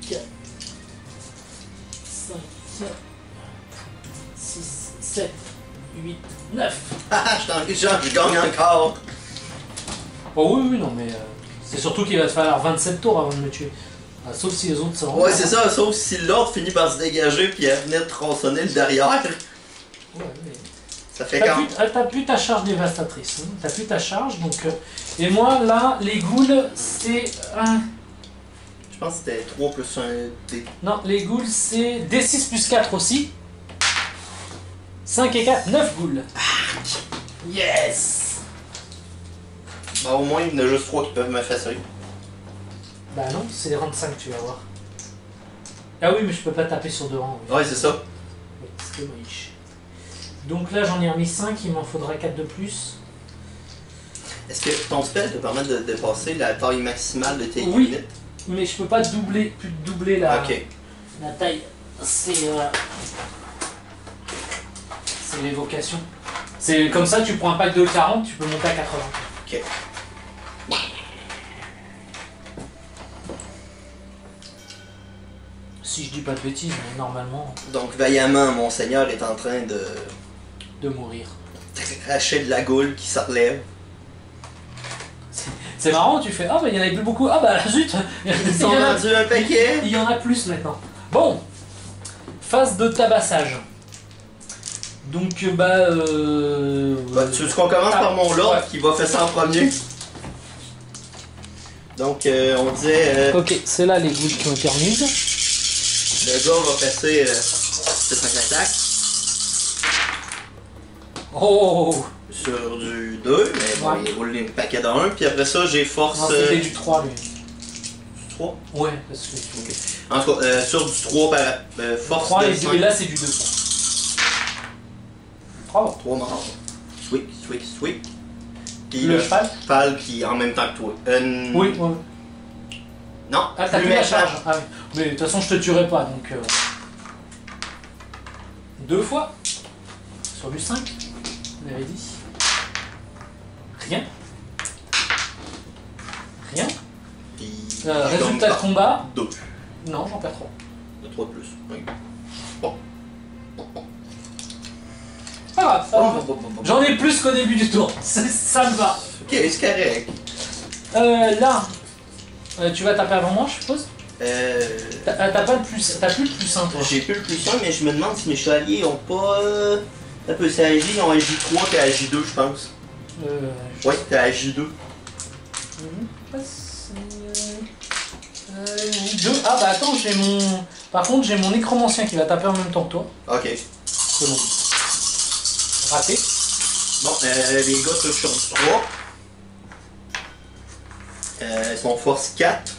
4, 5, 6, 7, 8, 9. Ah, je gagne encore. Oh oui, non, mais c'est surtout qu'il va te falloir 27 tours avant de me tuer. Ah, sauf si les autres se rendent. Ouais, c'est ça, sauf si l'autre finit par se dégager puis elle venait de tronçonner le derrière. Ouais, mais... Ça fait quand... T'as plus ta charge dévastatrice. Hein. T'as plus ta charge, donc... Et moi, là, les ghouls, c'est... Je pense que c'était 3 plus 1 D. Non, les ghouls, c'est D6 plus 4 aussi. 5 et 4, 9 ghouls. Yes! Bah au moins, il y en a juste 3 qui peuvent me fesser. Bah non, c'est les rangs de 5, tu vas voir. Ah oui, mais je peux pas taper sur 2 rangs. Oui. Ouais, c'est ça. Oui, c'est moche. Donc là, j'en ai remis 5, il m'en faudra 4 de plus. Est-ce que ton spell te permet de dépasser la taille maximale de tes oui, units? Mais je peux pas doubler, plus doubler la taille. C'est l'évocation. C'est comme ça, tu prends un pack de 40, tu peux monter à 80. Ok. Si je dis pas de bêtises, mais normalement... Donc vaillamment, mon seigneur est en train de mourir. Cracher de la goule qui se relève. C'est marrant, tu fais ah bah il y en avait plus beaucoup, ah bah zut. Ils sont rendus un paquet. Il y en a plus maintenant. Bon, phase de tabassage. Donc tu veux qu'on commence par mon lord qui va faire ça en premier. Donc on disait... Ok, c'est là les ghouls qui ont été remis. Le gars va passer 5 attaques. Oh! Sur du 2, mais bon, il roule les paquets dans 1, puis après ça, j'ai force... Non, c'était du 3, lui. Du 3? Ouais, parce que... Okay. En tout cas, sur du 3, force 3 de et 5. Et là, c'est du 2. 3. 3 morts. Sweet. Puis le cheval qui en même temps que toi. Oui. Non, ah, t'as plus la charge. Ah, oui. Mais de toute façon, je te tuerai pas, donc... 2 fois. Sur du 5. On avait dit. Rien. Résultat de combat. 2. Non, j'en perds 3. 3 de plus. Oui. Bon. Ah, j'en ai plus qu'au début du tour. Ça me va. Ok, c'est correct. Là, tu vas taper avant moi, je suppose. T'as pas le plus, t'as plus le plus 1 toi. J'ai plus le plus 1, mais je me demande si mes chevaliers ont pas... Un peu, c'est AJ, ils ont AJ3 et AJ2, je pense. Ouais, t'es AJ2. Ah bah attends, j'ai mon... Par contre, j'ai mon nécromancien qui va taper en même temps que toi. Ok. C'est bon. Raté. Bon, les gars touchent sur du 3. Ils sont force 4.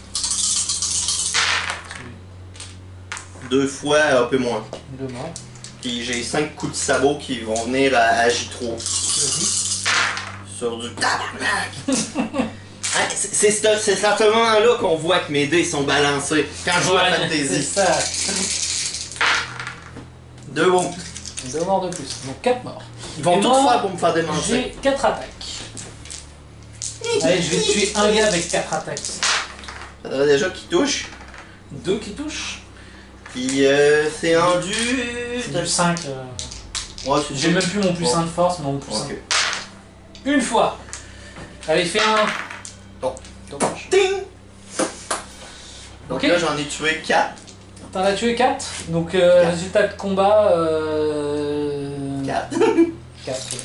2 fois un peu moins. 2 morts. Puis j'ai 5 coups de sabot qui vont venir à AJ3. Sur du tabarnak! C'est à ce moment-là qu'on voit que mes dés sont balancés. Quand je joue à Fantasy. C'est ça. 2 morts. 2 morts de plus. Donc 4 morts. Ils vont tout faire pour me faire démancer. J'ai 4 attaques. Allez, je vais tuer un gars avec 4 attaques. Ça devrait déjà qui touche. 2 qui touchent. Puis c'est rendu... C'est du 5. Ouais, j'ai même plus mon plus 1 de force, mais mon plus 1. Une fois. Allez, fais un... Bon. Dommage. Ting! Donc là, j'en ai tué 4. T'en as tué 4. Donc résultat de combat... 4. 4, ouais.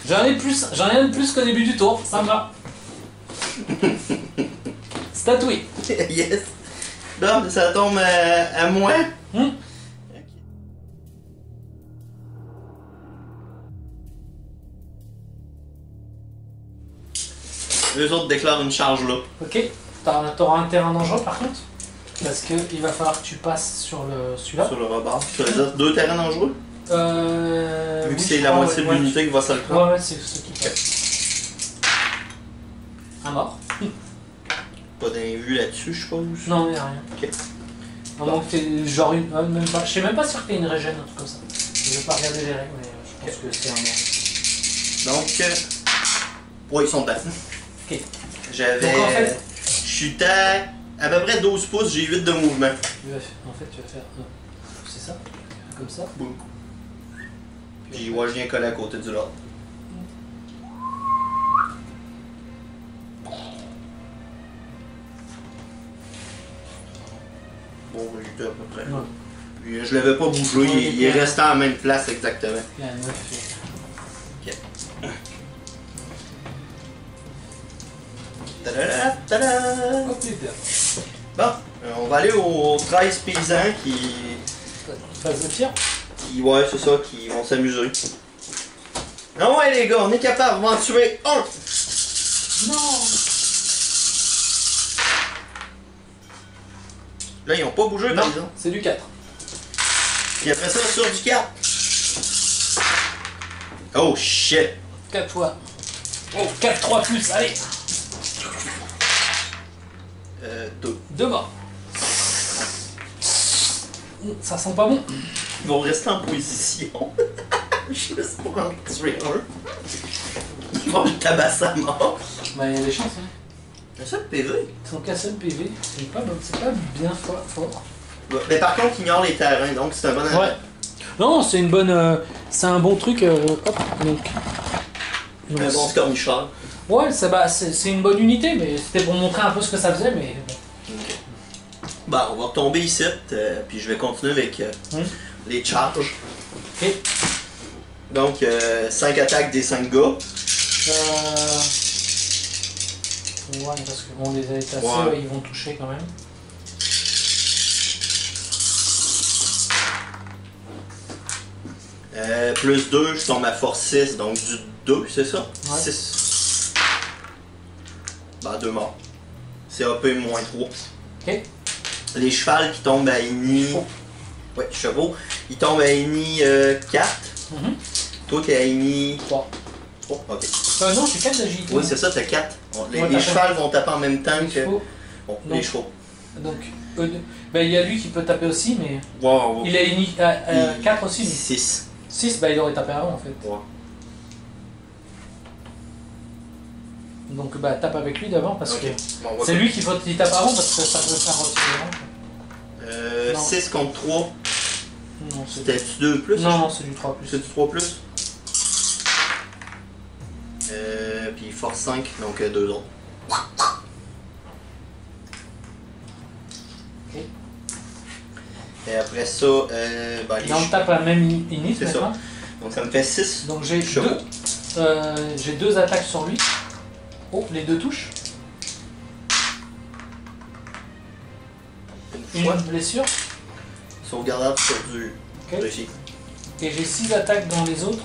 J'en ai un de plus qu'au début du tour, ça me va. Statoué. Yes. Non, ça tombe à moi. Okay. Les autres déclarent une charge là. Ok. T'auras un terrain dangereux par contre. Parce qu'il va falloir que tu passes sur celui-là. Sur le rebord. Tu veux dire 2 terrains dangereux? Vu que c'est la moitié de l'unité qui va se le prendre. Ouais, c'est ce qui passe. Un mort. Pas d'invue là-dessus, je suppose? Non, il n'y a rien. Ok. À moins que t'aies genre une. Même pas, je sais même pas si t'as une régène, un truc comme ça. Je vais pas regarder les règles, mais je pense que c'est un mort. Donc. Ouais, ils sont dedans. Ok. J'avais. Donc en fait. Je suis à peu près 12 pouces, j'ai 8 de mouvement. En fait, tu vas faire. C'est ça? Comme ça? Boum. Puis ouais, je viens coller à côté du lot. Bon, j'étais à peu près. Ouais. Puis, je l'avais pas bougé, il est resté à la même place exactement. Il y a 9. Ok. Tada, tada. Hop, les deux. Bon, on va aller aux 13 paysans qui. Phase de tir? Ouais, c'est ça, qui vont s'amuser. Ah ouais, les gars, on est capable d'en tuer un! Non! Là, ils ont pas bougé, par exemple. C'est du 4. Puis après ça, sur du 4. Oh shit! 4 fois. Oh, 4, 3 plus, allez! 2. 2 morts. Ça sent pas bon. Ils vont rester en position. Juste pour en tuer un. Ils vont le tabasser à mort. Bah, il y a des chances, hein. C'est ça le PV? Son cassel PV, c'est pas bien fort. Ouais. Mais par contre, il ignore les terrains, donc c'est un bon Ouais. Non, c'est une bonne. C'est un bon truc. Hop, donc. Un bon skirmisher. Ouais, c'est une bonne unité, mais c'était pour montrer un peu ce que ça faisait, mais bon. Ok. Bah, on va retomber ici, puis je vais continuer avec les charges. Ok. Donc, 5 attaques des 5 gars. Ouais, parce que bon, les états Ouais. ils vont toucher quand même. Plus 2, je tombe à force 6, donc du 2, c'est ça? Ouais. 6. Bah, 2 morts. C'est AP moins 3. Ok. Les chevals qui tombent à INI. Chevaux. Ouais, chevaux. Ils tombent à INI 4. Mhm. Toi, t'es à INI 3. 3. Ok. Non, j'ai 4 d'agilité. Oui, c'est ça, t'as 4. Les Ouais, chevals vont taper en même temps Les que. chevaux. Bon, Non. les chevaux. Donc, ben, il y a lui qui peut taper aussi, mais. Wow. Il a une 4 aussi, lui. 6. 6, bah il aurait tapé avant en fait. Ouais. Donc bah tape avec lui d'avant parce Ok. que Bon, on va c'est lui qu'il faut qu'il tape avant parce que ça peut faire retirer. Non. 6 contre 3. Non, c'est C'était-tu 2 plus? Non, c'est du 3 plus. C'est du 3 plus? Puis force 5, donc 2 autres. Ok. Et après ça, bah, les Là on tape à la même init C'est ça. maintenant. Donc ça me fait 6. Donc j'ai chevaux. j'ai 2 attaques sur lui. Oh, les 2 touches. Une fois. Une blessure. Sauvegardable sur du Ok. réussi. Et j'ai 6 attaques dans les autres.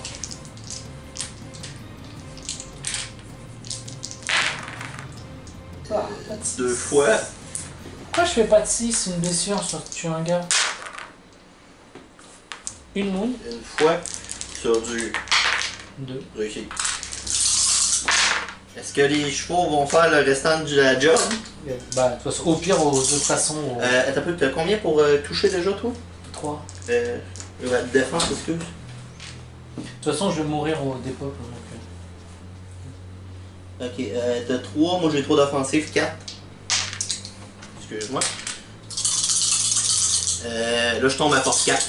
Ah, pas de 6. 2 fois. Pourquoi je fais pas de 6, une blessure sur tuer un gars? Une moule. Une fois sur du 2. réussi. Est-ce que les chevaux vont faire le restant de la job? Bah, de toute façon, au pire, de toute façon, Attends un peu, t'as combien pour toucher déjà toi? 3. Défense, excuse. De toute façon, je vais mourir au dépôt. Donc, Ok, t'as 3, moi j'ai 3 d'offensive, 4. Excuse-moi. Là je tombe à force 4.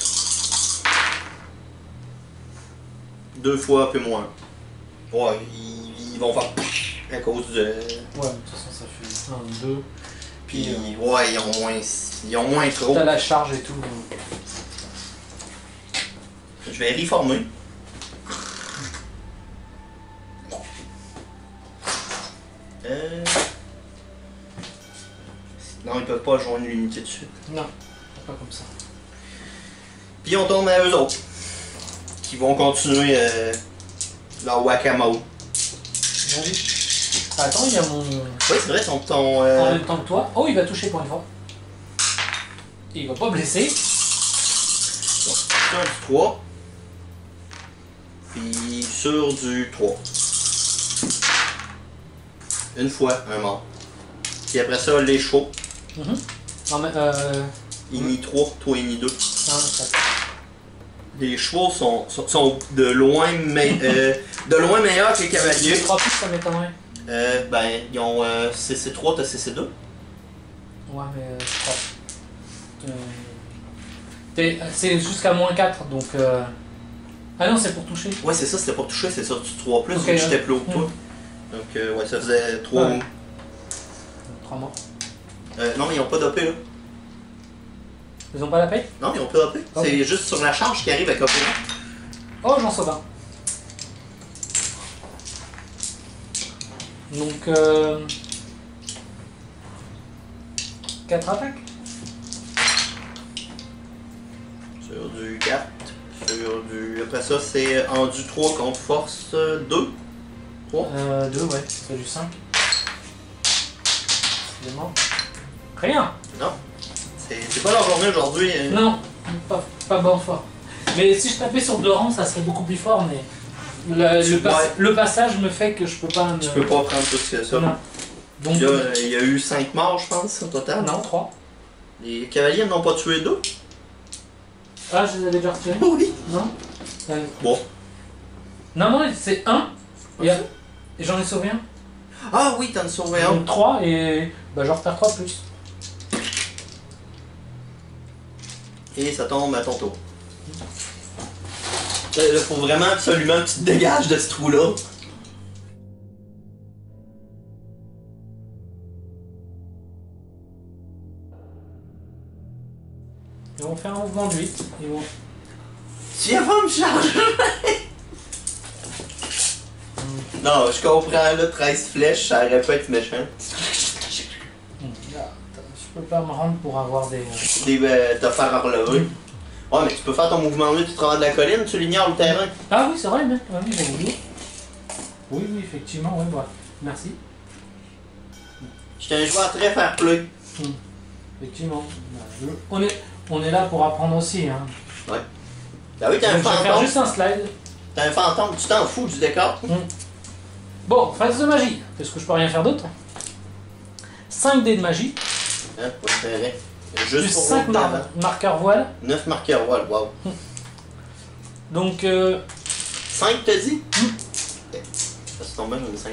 2 fois, un peu moins. Ouais, ils vont faire à cause de. ouais, de toute façon, ça fait 1, 2. Puis, ouais, ils ont moins trop. T'as la charge et tout. Je vais reformer. Non, ils peuvent pas joindre l'unité de suite. Non, pas comme ça. Puis on tombe à eux autres. Qui vont continuer leur whack-a-mole. Vas-y. Attends, il y a mon. Oui, c'est vrai, ton En même temps que toi. Oh, il va toucher pour une fois. Et il va pas blesser. Donc, 1 du 3. Puis sur du 3. Une fois, un mort. Puis après ça, les chevaux. Non, mais Ini 3, toi Ini 2. Ah, les chevaux sont de loin meilleurs que les cavaliers. Les 3 plus, ça m'étonnerait. Ben, ils ont CC3, t'as CC2. Ouais, mais je crois. C'est jusqu'à -4, donc. Ah non, c'est pour toucher. Ouais, c'est ça, c'était pour toucher, c'est sur du 3, vu Okay, que j'étais plus haut que toi. Donc, ouais, ça faisait 3 ouais. 3 morts. Non, mais ils ont pas d'OP là. Ils ont pas la paix? Non, ils ont pas d'OP. Oh. C'est juste sur la charge qui arrive avec OP. Oh, j'en sauve un. Donc, 4 attaques. Sur du 4. Sur du. Après ça, c'est en du 3 contre force 2. 3. 2, ouais, c'est du 5. C'est mort. Rien. Non. C'est pas leur journée aujourd'hui. Non, pas bon fort. Mais si je tapais sur 2 rangs, ça serait beaucoup plus fort, mais le passage me fait que je peux pas... Tu peux pas prendre tout ce que ça. Non. Donc, il y a eu 5 morts, je pense, au total. Non, 3. Les cavaliers n'ont pas tué 2. Ah, je les avais déjà retirés? Oui. Non. Bon. Non, c'est 1. Et j'en ai sauvé un. Ah oui, t'en as sauvé un. Donc 3 et bah, j'en repère 3 plus. Et ça tombe à ton tour. Il faut vraiment absolument que tu te dégages de ce trou-là. Ils vont faire un mouvement de 8. Ils vont... Tu viens pas me charger? Non, je comprends, là, 13 flèches, ça aurait pas être méchant. Je peux pas me rendre pour avoir des... Te faire relever. Ouais, mais tu peux faire ton mouvement de 8 au travers de la colline, tu l'ignores le terrain. Ah oui, c'est vrai, mec. Ah, oui, j'ai oublié. Oui, effectivement, oui, voilà. Merci. J'étais un joueur très fair-play. Effectivement. On est là pour apprendre aussi, hein. Ouais. Bah oui, t'as un Donc, je vais faire fantôme. juste un slide. T'as un fantôme, tu t'en fous du décor. Bon, phase de magie, parce que je peux rien faire d'autre. 5 dés de magie, Hein, pas intérêt. plus Juste pour 5 marqueurs voile. 9 marqueurs voile, wow. Donc, 5 t'as dit? Ça se tombe bien, j'en ai 5.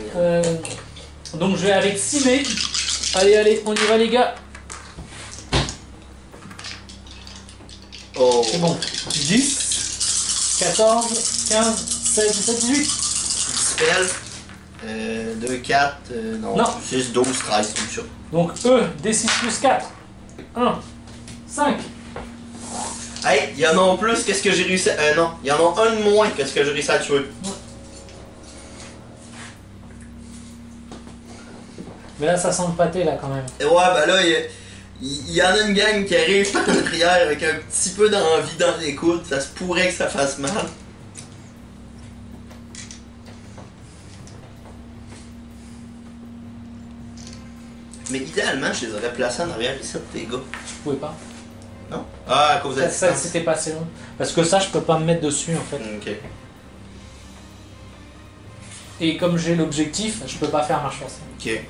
donc je vais avec 6 mets. Allez, on y va les gars. Oh. C'est bon. 10, 14, 15, 16, 17, 18. Spell. 2, 4, non, Non. 6, 12, 13, comme ça. Donc eux, D6 plus 4. 1, 5. Hey, il y en a en plus, qu'est-ce que j'ai réussi à... non, il y en a un de moins, qu'est-ce que j'ai réussi à tuer. Mais là, ça sent le pâté, là, quand même. Et ouais, ben là, il y en a une gang qui arrive par l'arrière avec un petit peu d'envie dans les coudes. Ça se pourrait que ça fasse mal. Mais idéalement, je les aurais placés en arrière ici, les gars. Je pouvais pas. Non? Ah, à cause de la Ça, distance. c'était pas assez long. Parce que ça, je peux pas me mettre dessus, en fait. Ok. Et comme j'ai l'objectif, je peux pas faire marche forcée. Ok.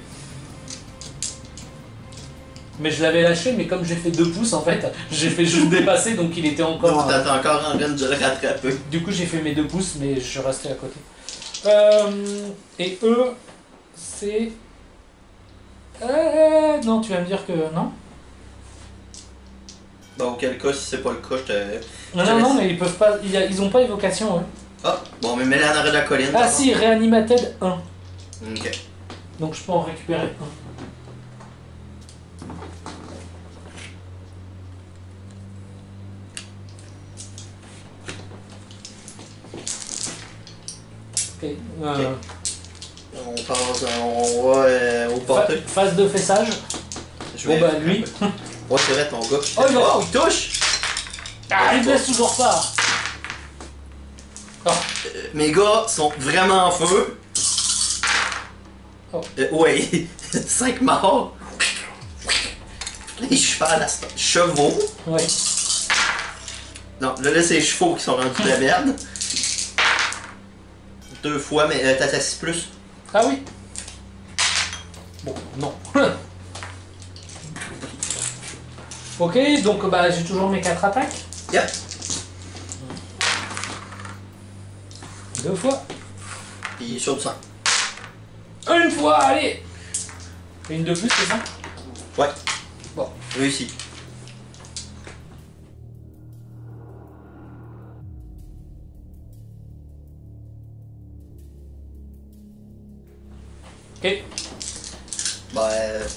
Mais je l'avais lâché, mais comme j'ai fait 2 pouces, en fait, j'ai fait juste dépasser, donc il était encore... Donc t'es encore en train de le rattraper. Du coup, j'ai fait mes 2 pouces, mais je suis resté à côté. Et eux, c'est... non, tu vas me dire que non. Bon, auquel cas, si c'est pas le cas, je te... Non, mais ils peuvent pas... Ils ont pas évocation, eux. Ah, bon, mais mets-la en arrière de la colline. Ah si, Reanimated 1. Ok. Donc je peux en récupérer 1. Ok. On passe, on va au portée. Phase de fessage. Bon bah lui. Ouais, c'est vrai, ton gars. Oh, il touche! Ah, il blesse toujours pas. Oh. Mes gars sont vraiment en feu. Oh. Ouais, 5 morts. Les chevaux. Ouais. Non, là c'est les chevaux qui sont rendus de la merde. 2 fois, mais t'as 6 plus. Ah oui. Bon, non. Ok, donc bah j'ai toujours mes 4 attaques. Yep. 2 fois. Puis sur du 5. Une fois, allez. Et une de plus, c'est ça? Ouais. Bon. Réussi. Ok. Bah,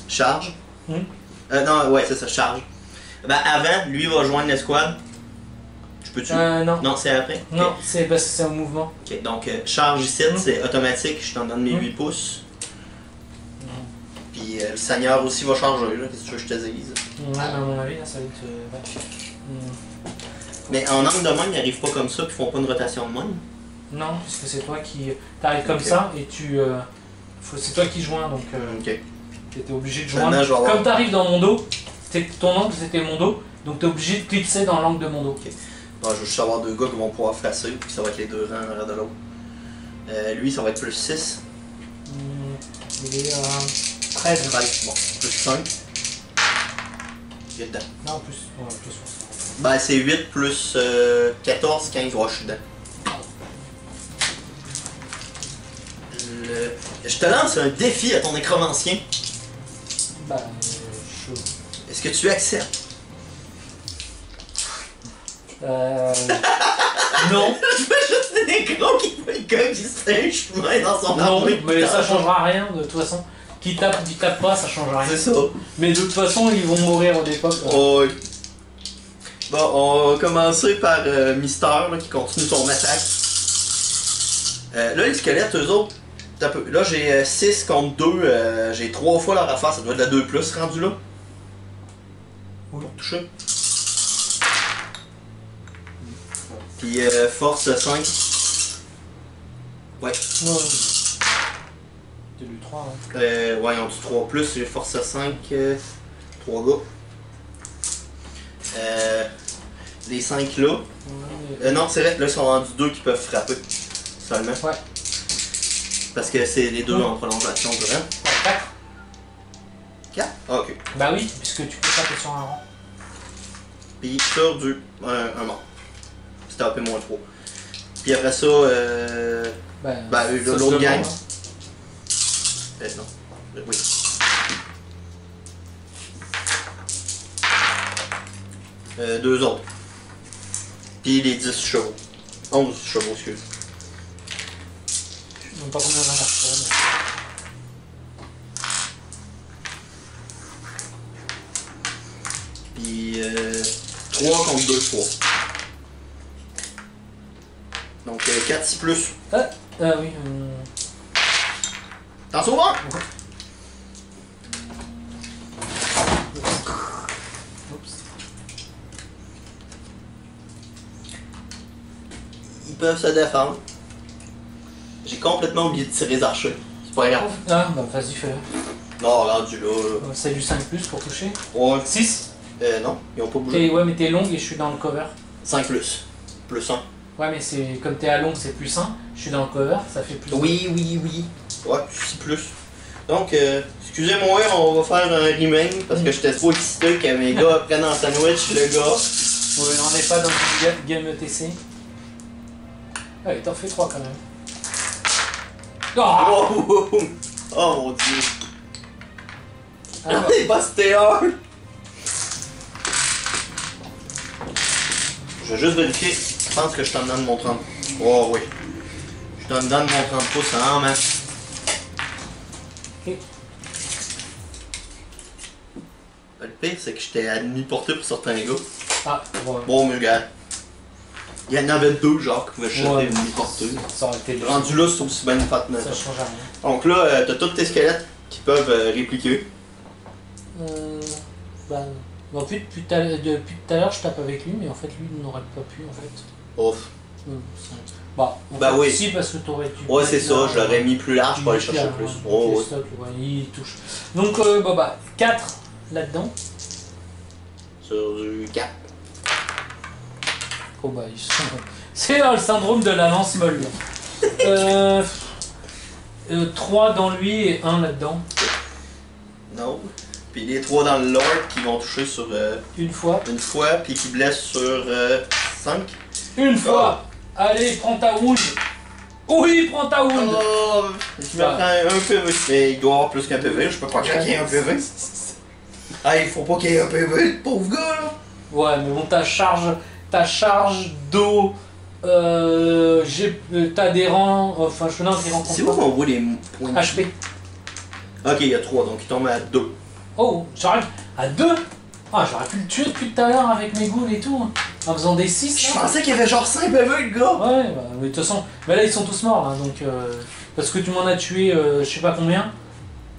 charge. Non, ouais, c'est ça, charge. Ben, avant, lui va joindre l'escouade. Je peux-tu? Non. Non, c'est après? Non, Okay. c'est parce que c'est un mouvement. Ok, donc charge ici, c'est automatique, je t'en donne mes 8 pouces. Puis le seigneur aussi va charger, là, qu'est-ce que tu veux que je te dise? Ouais, à mon avis, là, ça va être... Mais en angle de main, ils n'arrivent pas comme ça, puis ils font pas une rotation de main. Non, puisque c'est toi qui... T'arrives comme ça, et tu... C'est toi qui joins, donc... Ok. T'étais obligé de joindre. Comme t'arrives dans mon dos, ton angle c'était mon dos, donc t'es obligé de clipser dans l'angle de mon dos. Ok. Bon, je veux juste avoir 2 gars qui vont pouvoir frasser, puis ça va être les 2 rangs en arrière de l'autre. Lui, ça va être plus 6. Il est 13. Bon, plus 5. Il est dedans. Non, plus. Ouais, plus. Ben, c'est 8 plus 14, 15. Ouais, je suis dedans. Je te lance un défi à ton nécromancien. Ben, Est-ce que tu acceptes? Non. Je veux juste des nécros qui fait qui se fait un chemin dans son armée. Non, mais ça changera rien de toute façon. Qui tape pas, ça change rien. C'est ça. Mais de toute façon, ils vont mourir au départ. Oh, oui. Bon, on va commencer par Mister là, qui continue son attaque. Là, les squelettes, eux autres, là j'ai 6 contre 2, j'ai 3 fois leur affaire, ça doit être la 2 plus rendu là. Oui. Pour toucher. Puis force 5. Ouais. T'as eu 3, Ouais, ils ont du 3 plus, j'ai force 5, 3 gars. Les 5 là. Ouais. Non, c'est vrai, là ils sont rendus 2 qui peuvent frapper. Seulement. Ouais. Parce que c'est les 2 en prolongation, vraiment. 4. 4? Ah, ok. Bah oui, puisque tu peux taper sur un rang. Puis sur du. Un mort. C'était AP-3. Puis après ça, l'autre gang. Non. Oui. Deux autres. Puis les 10 chevaux. 11 chevaux, excuse. Je sais même pas combien j'en ai reçu. Puis 3 contre 2, 3. Donc 4, 6 plus. Oui. T'en sauves un? Oups. Ils peuvent se défendre. J'ai complètement oublié de tirer les archers. C'est pas grave. Ah, bah vas-y, fais-le. Non, rendu là. C'est du 5 plus pour toucher. Ouais. 6. Non, ils ont pas bougé. Ouais, mais t'es longue et je suis dans le cover. 5 plus. Plus 1. Ouais, mais c'est comme t'es à longue, c'est plus 1. Je suis dans le cover, ça fait plus. Oui. Ouais, 6 plus. Donc, excusez-moi, on va faire un remake parce que j'étais trop excité que mes gars prennent un sandwich, le gars. Ouais, on n'est pas dans une game ETC. Ah, il t'en fait 3 quand même. Oh, oh mon dieu. Ah, On est busté un. Je vais juste vérifier. Je pense que je t'en donne mon 30. Oh oui. Je t'en donne mon 30 pouces en masse. Ok. Le pire, c'est que j'étais à demi-portée pour certains gars. Ah, ouais. Bon, mais regarde. Il y en avait 2 genre qui pouvaient jeter une demi-portée. Ça aurait été Rendu là, c'est aussi bien une patte. Ça change rien. Donc là, t'as tous tes squelettes qui peuvent répliquer. Bah, bon, depuis tout à l'heure, je tape avec lui, mais en fait, lui n'aurait pas pu, en fait. Ouf. Bah oui. Si, parce que t'aurais dû. Ouais, c'est ça, je l'aurais mis plus large pour aller chercher plus. Oh, ouais. Stock, ouais, il touche. Donc, 4 là-dedans. Sur du 4. Oh, bah, ils sont. C'est le syndrome de la lance molle. 3 dans lui et 1 là-dedans. Non. Puis les 3 dans le lord qui vont toucher sur... Une fois. Une fois, puis qui blessent sur 5. Une fois. Allez, prends ta wound. Oui, prends ta wound. Oh, je me prends un PV. Mais il doit avoir plus qu'un PV, je peux pas craquer un PV. Ah, il faut pas qu'il y ait un PV, le pauvre gars là. Ouais, mais bon, ta charge d'eau, t'adhérent, enfin je non, qui rencontre. C'est où qu'on voit les points HP. Ok, il y a 3, donc il tombe à 2. Oh, j'arrive à 2. Ah, j'aurais pu le tuer depuis tout à l'heure avec mes ghouls et tout, hein, en faisant des 6. Je pensais qu'il y avait genre 5 PV le gars. Ouais, bah, mais de toute façon, bah là ils sont tous morts, hein, donc parce que tu m'en as tué, je sais pas combien,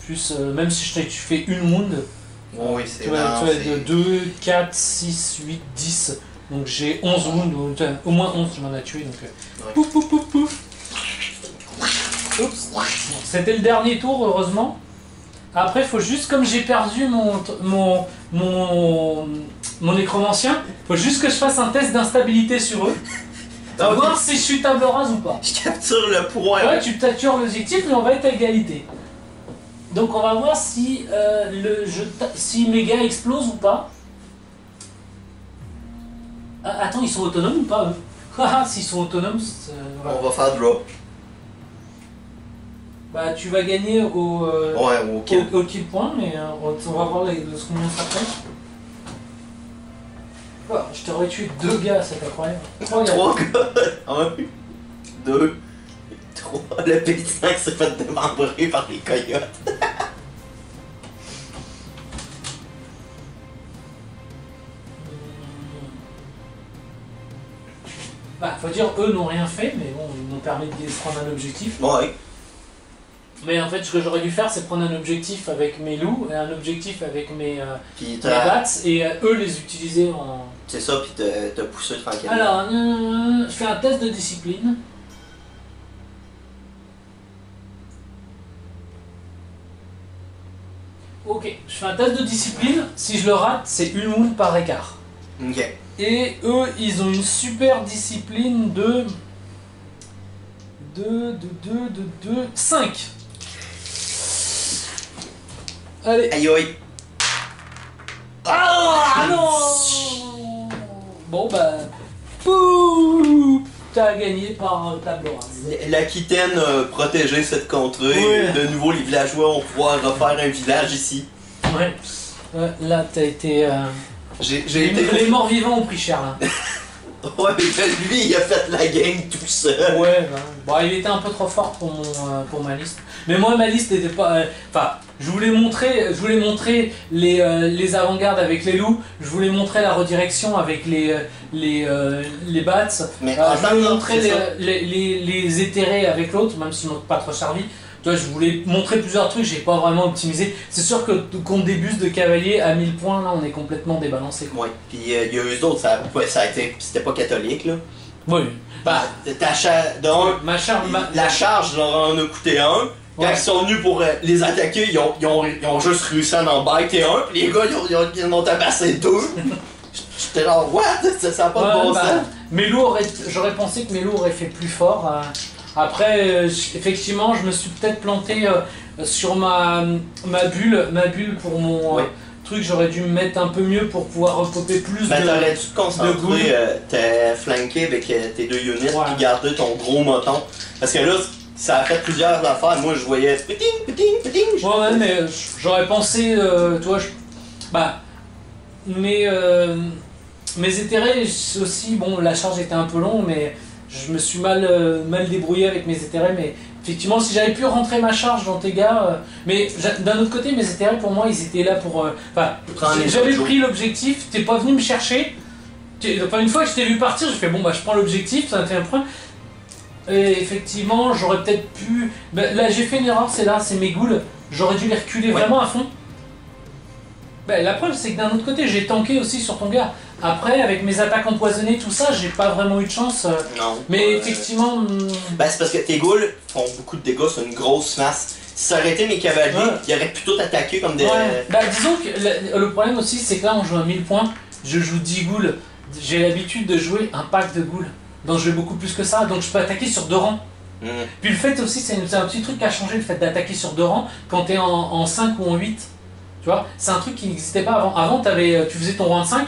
plus même si tu fais une wound. Oui, c'est tu vois, de 2, 4, 6, 8, 10. Donc j'ai 11 wounds, au moins 11 tu m'en as tué. Donc pouf pouf pouf pouf. Oups. C'était le dernier tour, heureusement. Après, il faut juste, comme j'ai perdu mon nécromancien, faut juste que je fasse un test d'instabilité sur eux. Pour voir si je suis table rase ou pas. Je capture le point. Ouais, tu captures l'objectif, mais on va être à égalité. Donc on va voir si, si mes gars explosent ou pas. Ah, attends, ils sont autonomes ou pas eux? Ah, s'ils sont autonomes, voilà. On va faire drop. Bah tu vas gagner au kill point, mais on va voir combien ça fait. Oh, je t'aurais tué 2 gars, c'est incroyable. 3 gars. 1, 2, 3. Le P5 s'est fait démembrer par les coyotes. Bah, faut dire, eux n'ont rien fait, mais bon, ils m'ont permis de prendre un objectif. Ouais. Mais en fait, ce que j'aurais dû faire, c'est prendre un objectif avec mes loups et un objectif avec mes bats et eux les utiliser en. C'est ça, puis te pousser tranquillement. Alors, je fais un test de discipline. Ok, je fais un test de discipline. Si je le rate, c'est une wound par écart. Ok. Et eux, ils ont une super discipline de 5. Allez. Aïe aïe. Ah non. Bon bah, pouh, t'as gagné par tableau rase. L'Aquitaine a protégé cette contrée. Ouais. De nouveau, les villageois vont pouvoir refaire un village ici. Ouais. Là, t'as été. Les morts vivants ont pris cher là. Ouais, mais lui, il a fait la game tout seul. Ouais, bon, il était un peu trop fort pour ma liste. Mais moi, ma liste n'était pas. Enfin, je voulais montrer les avant-gardes avec les loups. Je voulais montrer la redirection avec les bats. Mais je voulais montrer les éthérés avec l'autre, même s'ils n'ont pas trop servi. Tu vois, je voulais montrer plusieurs trucs, j'ai pas vraiment optimisé. C'est sûr que contre des bustes de cavaliers à 1000 points, là, on est complètement débalancé. Ouais, puis il y a eu d'autres, ça a été. C'était pas catholique, là. Oui. Bah, la charge leur en a coûté 1. Quand ils sont venus pour les attaquer, ils ont juste réussi à en biter un. Puis les gars, ils en ont tabassé 2. J'étais là, what? Ça a pas de bon sens. J'aurais pensé que mes loups auraient fait plus fort. Après, effectivement, je me suis peut-être planté sur ma bulle pour mon truc. J'aurais dû me mettre un peu mieux pour pouvoir repopper plus de. T'aurais dû te concentrer, t'es flanqué avec tes 2 units, puis garder ton gros moton. Parce que là, ça a fait plusieurs affaires. Moi, je voyais péting. Ouais, mais j'aurais pensé, tu vois, mes éthérés aussi, bon, la charge était un peu longue, mais je me suis mal débrouillé avec mes éthérés, mais effectivement, si j'avais pu rentrer ma charge dans tes gars, mais d'un autre côté, mes éthérés, pour moi, ils étaient là pour. J'avais pris l'objectif, t'es pas venu me chercher. Une fois que je t'ai vu partir, j'ai fait bon, bah je prends l'objectif, ça m'a fait un point. Et effectivement, j'aurais peut-être pu. Là, j'ai fait une erreur, c'est mes ghouls. J'aurais dû les reculer vraiment à fond. La preuve, c'est que d'un autre côté, j'ai tanké aussi sur ton gars. Après, avec mes attaques empoisonnées, tout ça, j'ai pas vraiment eu de chance. Non. Mais effectivement. C'est parce que tes ghouls font beaucoup de dégâts sur une grosse masse. Si ça aurait été mes cavaliers, ils auraient plutôt attaqué comme des. Ouais. Disons que le problème aussi, c'est que là, on joue à 1000 points. Je joue 10 ghouls. J'ai l'habitude de jouer un pack de ghouls. Donc je vais beaucoup plus que ça. Donc je peux attaquer sur 2 rangs. Puis le fait aussi, c'est un petit truc qui a changé, le fait d'attaquer sur 2 rangs quand t'es en 5 ou en 8. Tu vois, c'est un truc qui n'existait pas avant. Avant, tu faisais ton rang de 5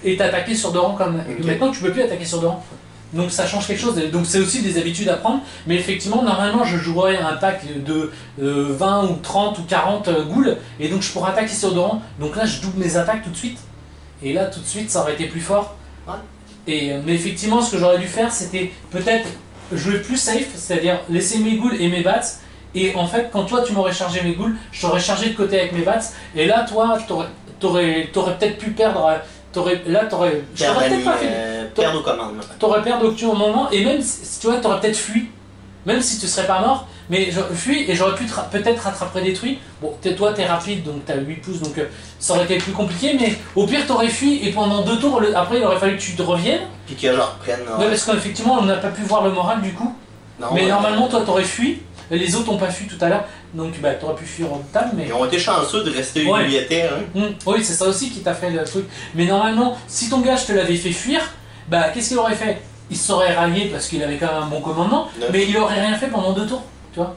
et t'attaquais sur 2 rangs comme. Maintenant, tu peux plus attaquer sur 2 rangs. Donc ça change quelque chose. Donc c'est aussi des habitudes à prendre. Mais effectivement, normalement, je jouerais un pack de 20 ou 30 ou 40 ghouls. Et donc je pourrais attaquer sur 2 rangs. Donc là, je double mes attaques tout de suite. Et là, tout de suite, ça aurait été plus fort. Mais effectivement, ce que j'aurais dû faire, c'était peut-être jouer plus safe, c'est-à-dire laisser mes ghouls et mes bats. Et en fait, quand toi tu m'aurais chargé mes ghouls, je t'aurais chargé de côté avec mes bats. Et là, toi, t'aurais peut-être pu perdre. T'aurais peut-être pas fait. Perdre aux commandes. T'aurais perdu au moment. Et même si tu vois, t'aurais peut-être fui. Même si tu serais pas mort. Mais je fuis et j'aurais pu peut-être rattraper des trucs. Bon, toi t'es rapide, donc t'as 8 pouces, donc ça aurait été plus compliqué. Mais au pire, t'aurais fui et pendant 2 tours, après il aurait fallu que tu te reviennes. Puis que genre reprenne. Ouais, parce qu'effectivement, on n'a pas pu voir le moral du coup. Non, mais normalement, toi t'aurais fui. Les autres n'ont pas fui tout à l'heure, donc bah, t'aurais pu fuir en table. Mais... Ils ont été chanceux de rester unitaires. Hein. Oui, c'est ça aussi qui t'a fait le truc. Mais normalement, si ton gars je te l'avait fait fuir, bah qu'est-ce qu'il aurait fait? Il se serait rallié parce qu'il avait quand même un bon commandement, mais il aurait rien fait pendant 2 tours, tu vois.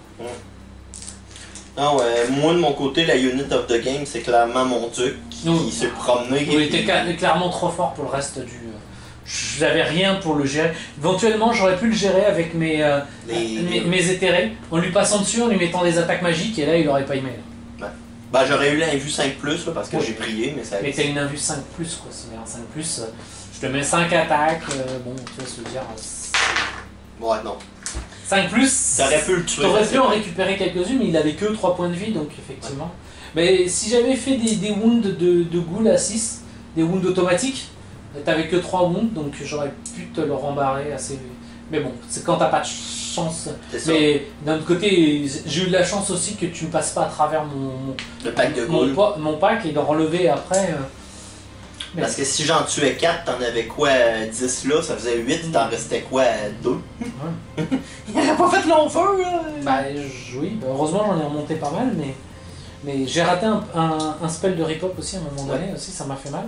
Non, moi de mon côté, la unit of the game, c'est clairement mon truc qui s'est promené. Oui, il était clairement trop fort pour le reste du. J'avais rien pour le gérer. Éventuellement, j'aurais pu le gérer avec mes éthérés, en lui passant dessus, en lui mettant des attaques magiques, et là, il aurait pas aimé. Ouais. Bah, j'aurais eu l'invue 5+, là, parce que j'ai prié, mais ça... Mais t'as une invue 5+, quoi. Si un 5+, je te mets 5 attaques, bon, tu vas se dire... Ouais, non. 5+, t'aurais pu le tuer. T'aurais pu en récupérer quelques-unes, mais il avait que 3 points de vie, donc effectivement. Ouais. Mais si j'avais fait des wounds de ghoul à 6, des wounds automatiques, t'avais que 3 wounds, donc j'aurais pu te le rembarrer assez... Mais bon, c'est quand t'as pas de chance. Mais d'un autre côté, j'ai eu de la chance aussi que tu ne passes pas à travers le pack de ghouls. Mon pack et de relever après... Parce que si j'en tuais 4, t'en avais quoi 10 là, ça faisait 8, t'en restais quoi 2? Ouais. Il n'aurait pas fait long feu là! Bah oui, heureusement j'en ai remonté pas mal, mais j'ai raté un spell de rip-up aussi à un moment donné, aussi ça m'a fait mal.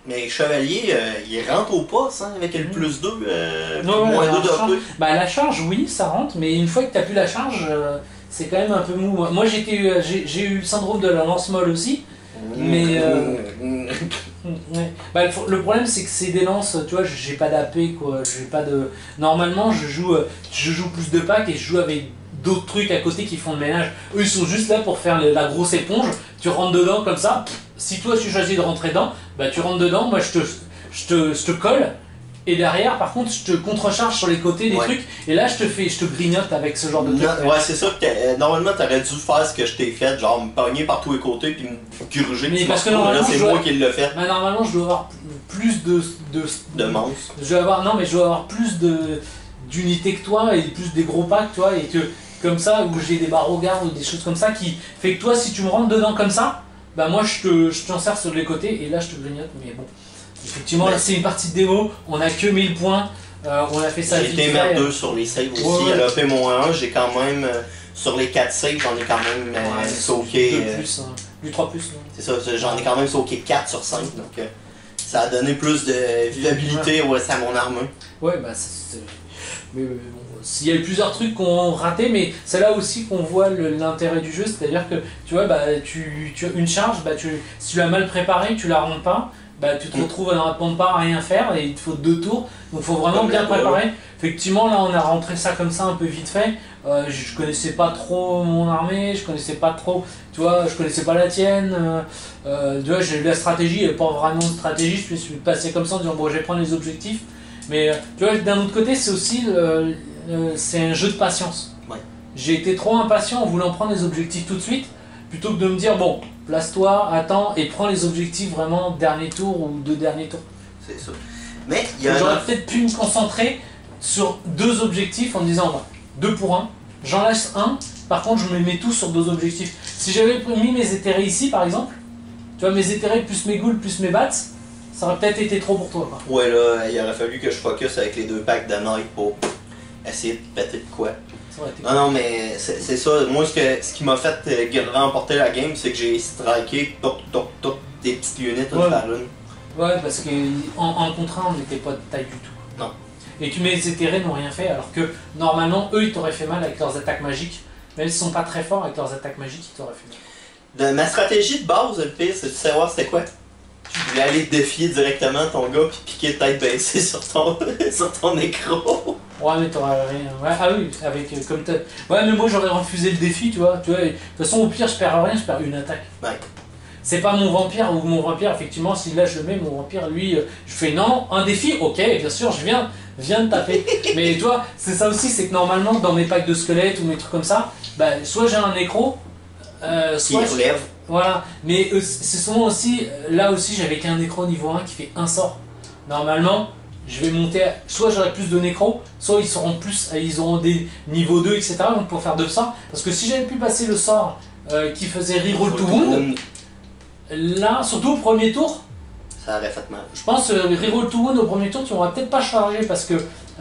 Mais Chevalier, il rentre au poste hein, avec le plus 2, moins 2 de Bah la charge, oui, ça rentre, mais une fois que t'as plus la charge, c'est quand même un peu mou. Moi j'ai eu le syndrome de la lance molle aussi, mais bah, le problème c'est que c'est des lances, tu vois, j'ai pas d'AP quoi, j'ai pas de... Normalement je joue plus de packs et je joue avec d'autres trucs à côté qui font le ménage. Eux ils sont juste là pour faire la grosse éponge, tu rentres dedans comme ça. Si toi tu choisis de rentrer dedans, bah tu rentres dedans, moi je te colle, et derrière par contre je te contrecharge sur les côtés des trucs, et là je te grignote avec ce genre de truc. Ouais, c'est ça que normalement t'aurais dû faire ce que je t'ai fait, genre me pogner par tous les côtés puis me gruger. Mais parce que normalement c'est moi qui l'ai fait. Mais normalement je dois avoir plus de monstres. Je dois avoir plus d'unités que toi et plus des gros packs, toi, et que comme ça, où j'ai des barreaux gardes ou des choses comme ça qui fait que toi si tu me rentres dedans comme ça, bah moi je t'en sers sur les côtés et là je te grignote, mais bon. Effectivement, là c'est une partie de démo, on a que 1000 points, on a fait ça vite fait. J'ai été merdeux sur les saves aussi, ouais. Elle a fait mon 1, j'ai quand même, sur les 4 saves, j'en ai quand même sauqué... Du 3+. C'est ça, j'en ai quand même sauqué 4 sur 5, donc ça a donné plus de vivabilité à mon arme. Ouais, bah c'est... Mais bon, il y a eu plusieurs trucs qu'on raté, mais c'est là aussi qu'on voit l'intérêt du jeu, c'est-à-dire que tu vois, bah, une charge, bah, si tu l'as mal préparée, tu la rentres pas, bah, tu te retrouves à ne répondre pas à rien faire et il te faut 2 tours, donc il faut vraiment bien préparer. Effectivement, là on a rentré ça comme ça un peu vite fait, je connaissais pas trop mon armée, je connaissais pas trop, tu vois, je connaissais pas la tienne, tu vois, j'ai eu la stratégie, il n'y avait pas vraiment de stratégie, je me suis passé comme ça en disant bon, je vais prendre les objectifs, mais tu vois, d'un autre côté, c'est aussi c'est un jeu de patience. Ouais. J'ai été trop impatient en voulant prendre les objectifs tout de suite, plutôt que de me dire bon, place-toi, attends et prends les objectifs vraiment dernier tour ou 2 derniers tours. C'est ça. Mais j'aurais peut-être pu me concentrer sur 2 objectifs en me disant 2 pour 1, j'en laisse un, par contre je me mets tous sur 2 objectifs. Si j'avais mis mes éthérés ici par exemple, tu vois, mes éthérés plus mes ghouls plus mes bats, ça aurait peut-être été trop pour toi. Quoi. Ouais, là, il aurait fallu que je focus avec les 2 packs de Night pour essayer de péter de quoi. Non, mais c'est ça. Moi, ce qui m'a fait remporter la game, c'est que j'ai striké des petites units une par une. Ouais, parce qu'en contre 1, on n'était pas de taille du tout. Non. et que mes éthérés n'ont rien fait, alors que normalement, eux, ils t'auraient fait mal avec leurs attaques magiques. Même s'ils sont pas très forts avec leurs attaques magiques, ils t'auraient fait mal. Ma stratégie de base, le pire, c'est de savoir c'était quoi. Je voulais aller défier directement ton gars puis piquer tête baissée sur ton écran. Ouais, mais t'aurais rien. Ouais, ah oui, avec comme t'as. Ouais, mais moi j'aurais refusé le défi, tu vois. De toute façon, au pire, je perds rien, je perds une attaque. Ouais. C'est pas mon vampire, ou mon vampire, effectivement, si là je le mets, mon vampire, lui, je fais non, un défi, ok, bien sûr, je viens de taper. Mais toi, c'est ça aussi, c'est que normalement, dans mes packs de squelettes ou mes trucs comme ça, bah, soit j'ai un nécro, soit. Qui relève. Voilà, mais c'est souvent aussi, là aussi, j'avais qu'un nécro niveau 1 qui fait un sort. Normalement, je vais monter, soit j'aurai plus de nécro, soit ils auront des niveaux 2, etc. Donc pour faire 2 sorts. Parce que si j'avais pu passer le sort qui faisait reroll to wound, là, surtout au premier tour, ça aurait fait mal. Je pense reroll to wound au premier tour, tu m'auras peut-être pas chargé parce que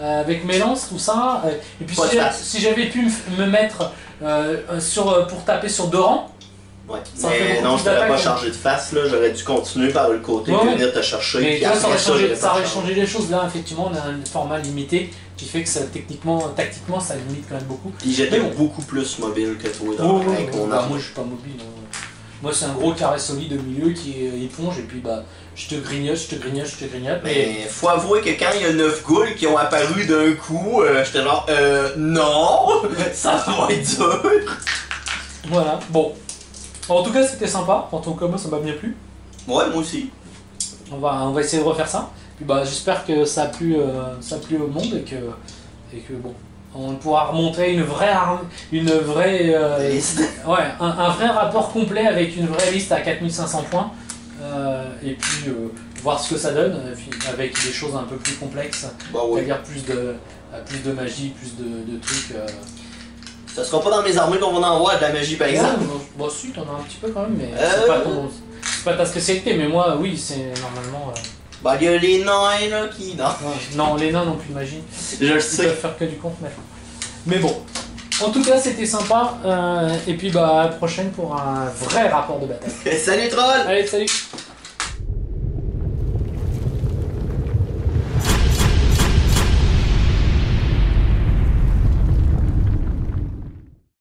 avec mes lances, tout ça, et puis si j'avais pu me mettre pour taper sur 2 rangs. Ouais, mais non, je t'aurais pas chargé de face, là, j'aurais dû continuer par le côté et venir te chercher. Mais toi, ça aurait changé les choses. Là, effectivement, on a un format limité qui fait que ça, tactiquement, ça limite quand même beaucoup. Puis j'étais beaucoup plus mobile que toi dans avec mon arme. Moi, je suis pas mobile. Moi, c'est un gros carré solide au milieu qui est éponge, et puis bah, je te grignote. Mais faut avouer que quand il y a 9 ghouls qui ont apparu d'un coup, j'étais genre, non, ça va être dur. Voilà, bon. En tout cas, c'était sympa. En tant que moi, ça m'a bien plu. Ouais, moi aussi. On va essayer de refaire ça. Puis bah, j'espère que ça a plu au monde et que bon, on pourra remontrer une vraie liste. Ouais, un vrai rapport complet avec une vraie liste à 4500 points. Et puis voir ce que ça donne avec des choses un peu plus complexes. Bah ouais. C'est-à-dire plus de magie, plus de trucs. Ça sera pas dans mes armées qu'on va en voir de la magie par exemple. Bon, si, t'en as un petit peu quand même, mais c'est pas ta spécialité, mais moi, oui, c'est normalement. Bah, il y a les nains là qui. Non, non les nains n'ont plus de magie. Je le sais. Ils peuvent faire que du compte maintenant. Mais bon, en tout cas, c'était sympa. Et puis, bah, à la prochaine pour un vrai rapport de bataille. Salut, troll! Allez, salut!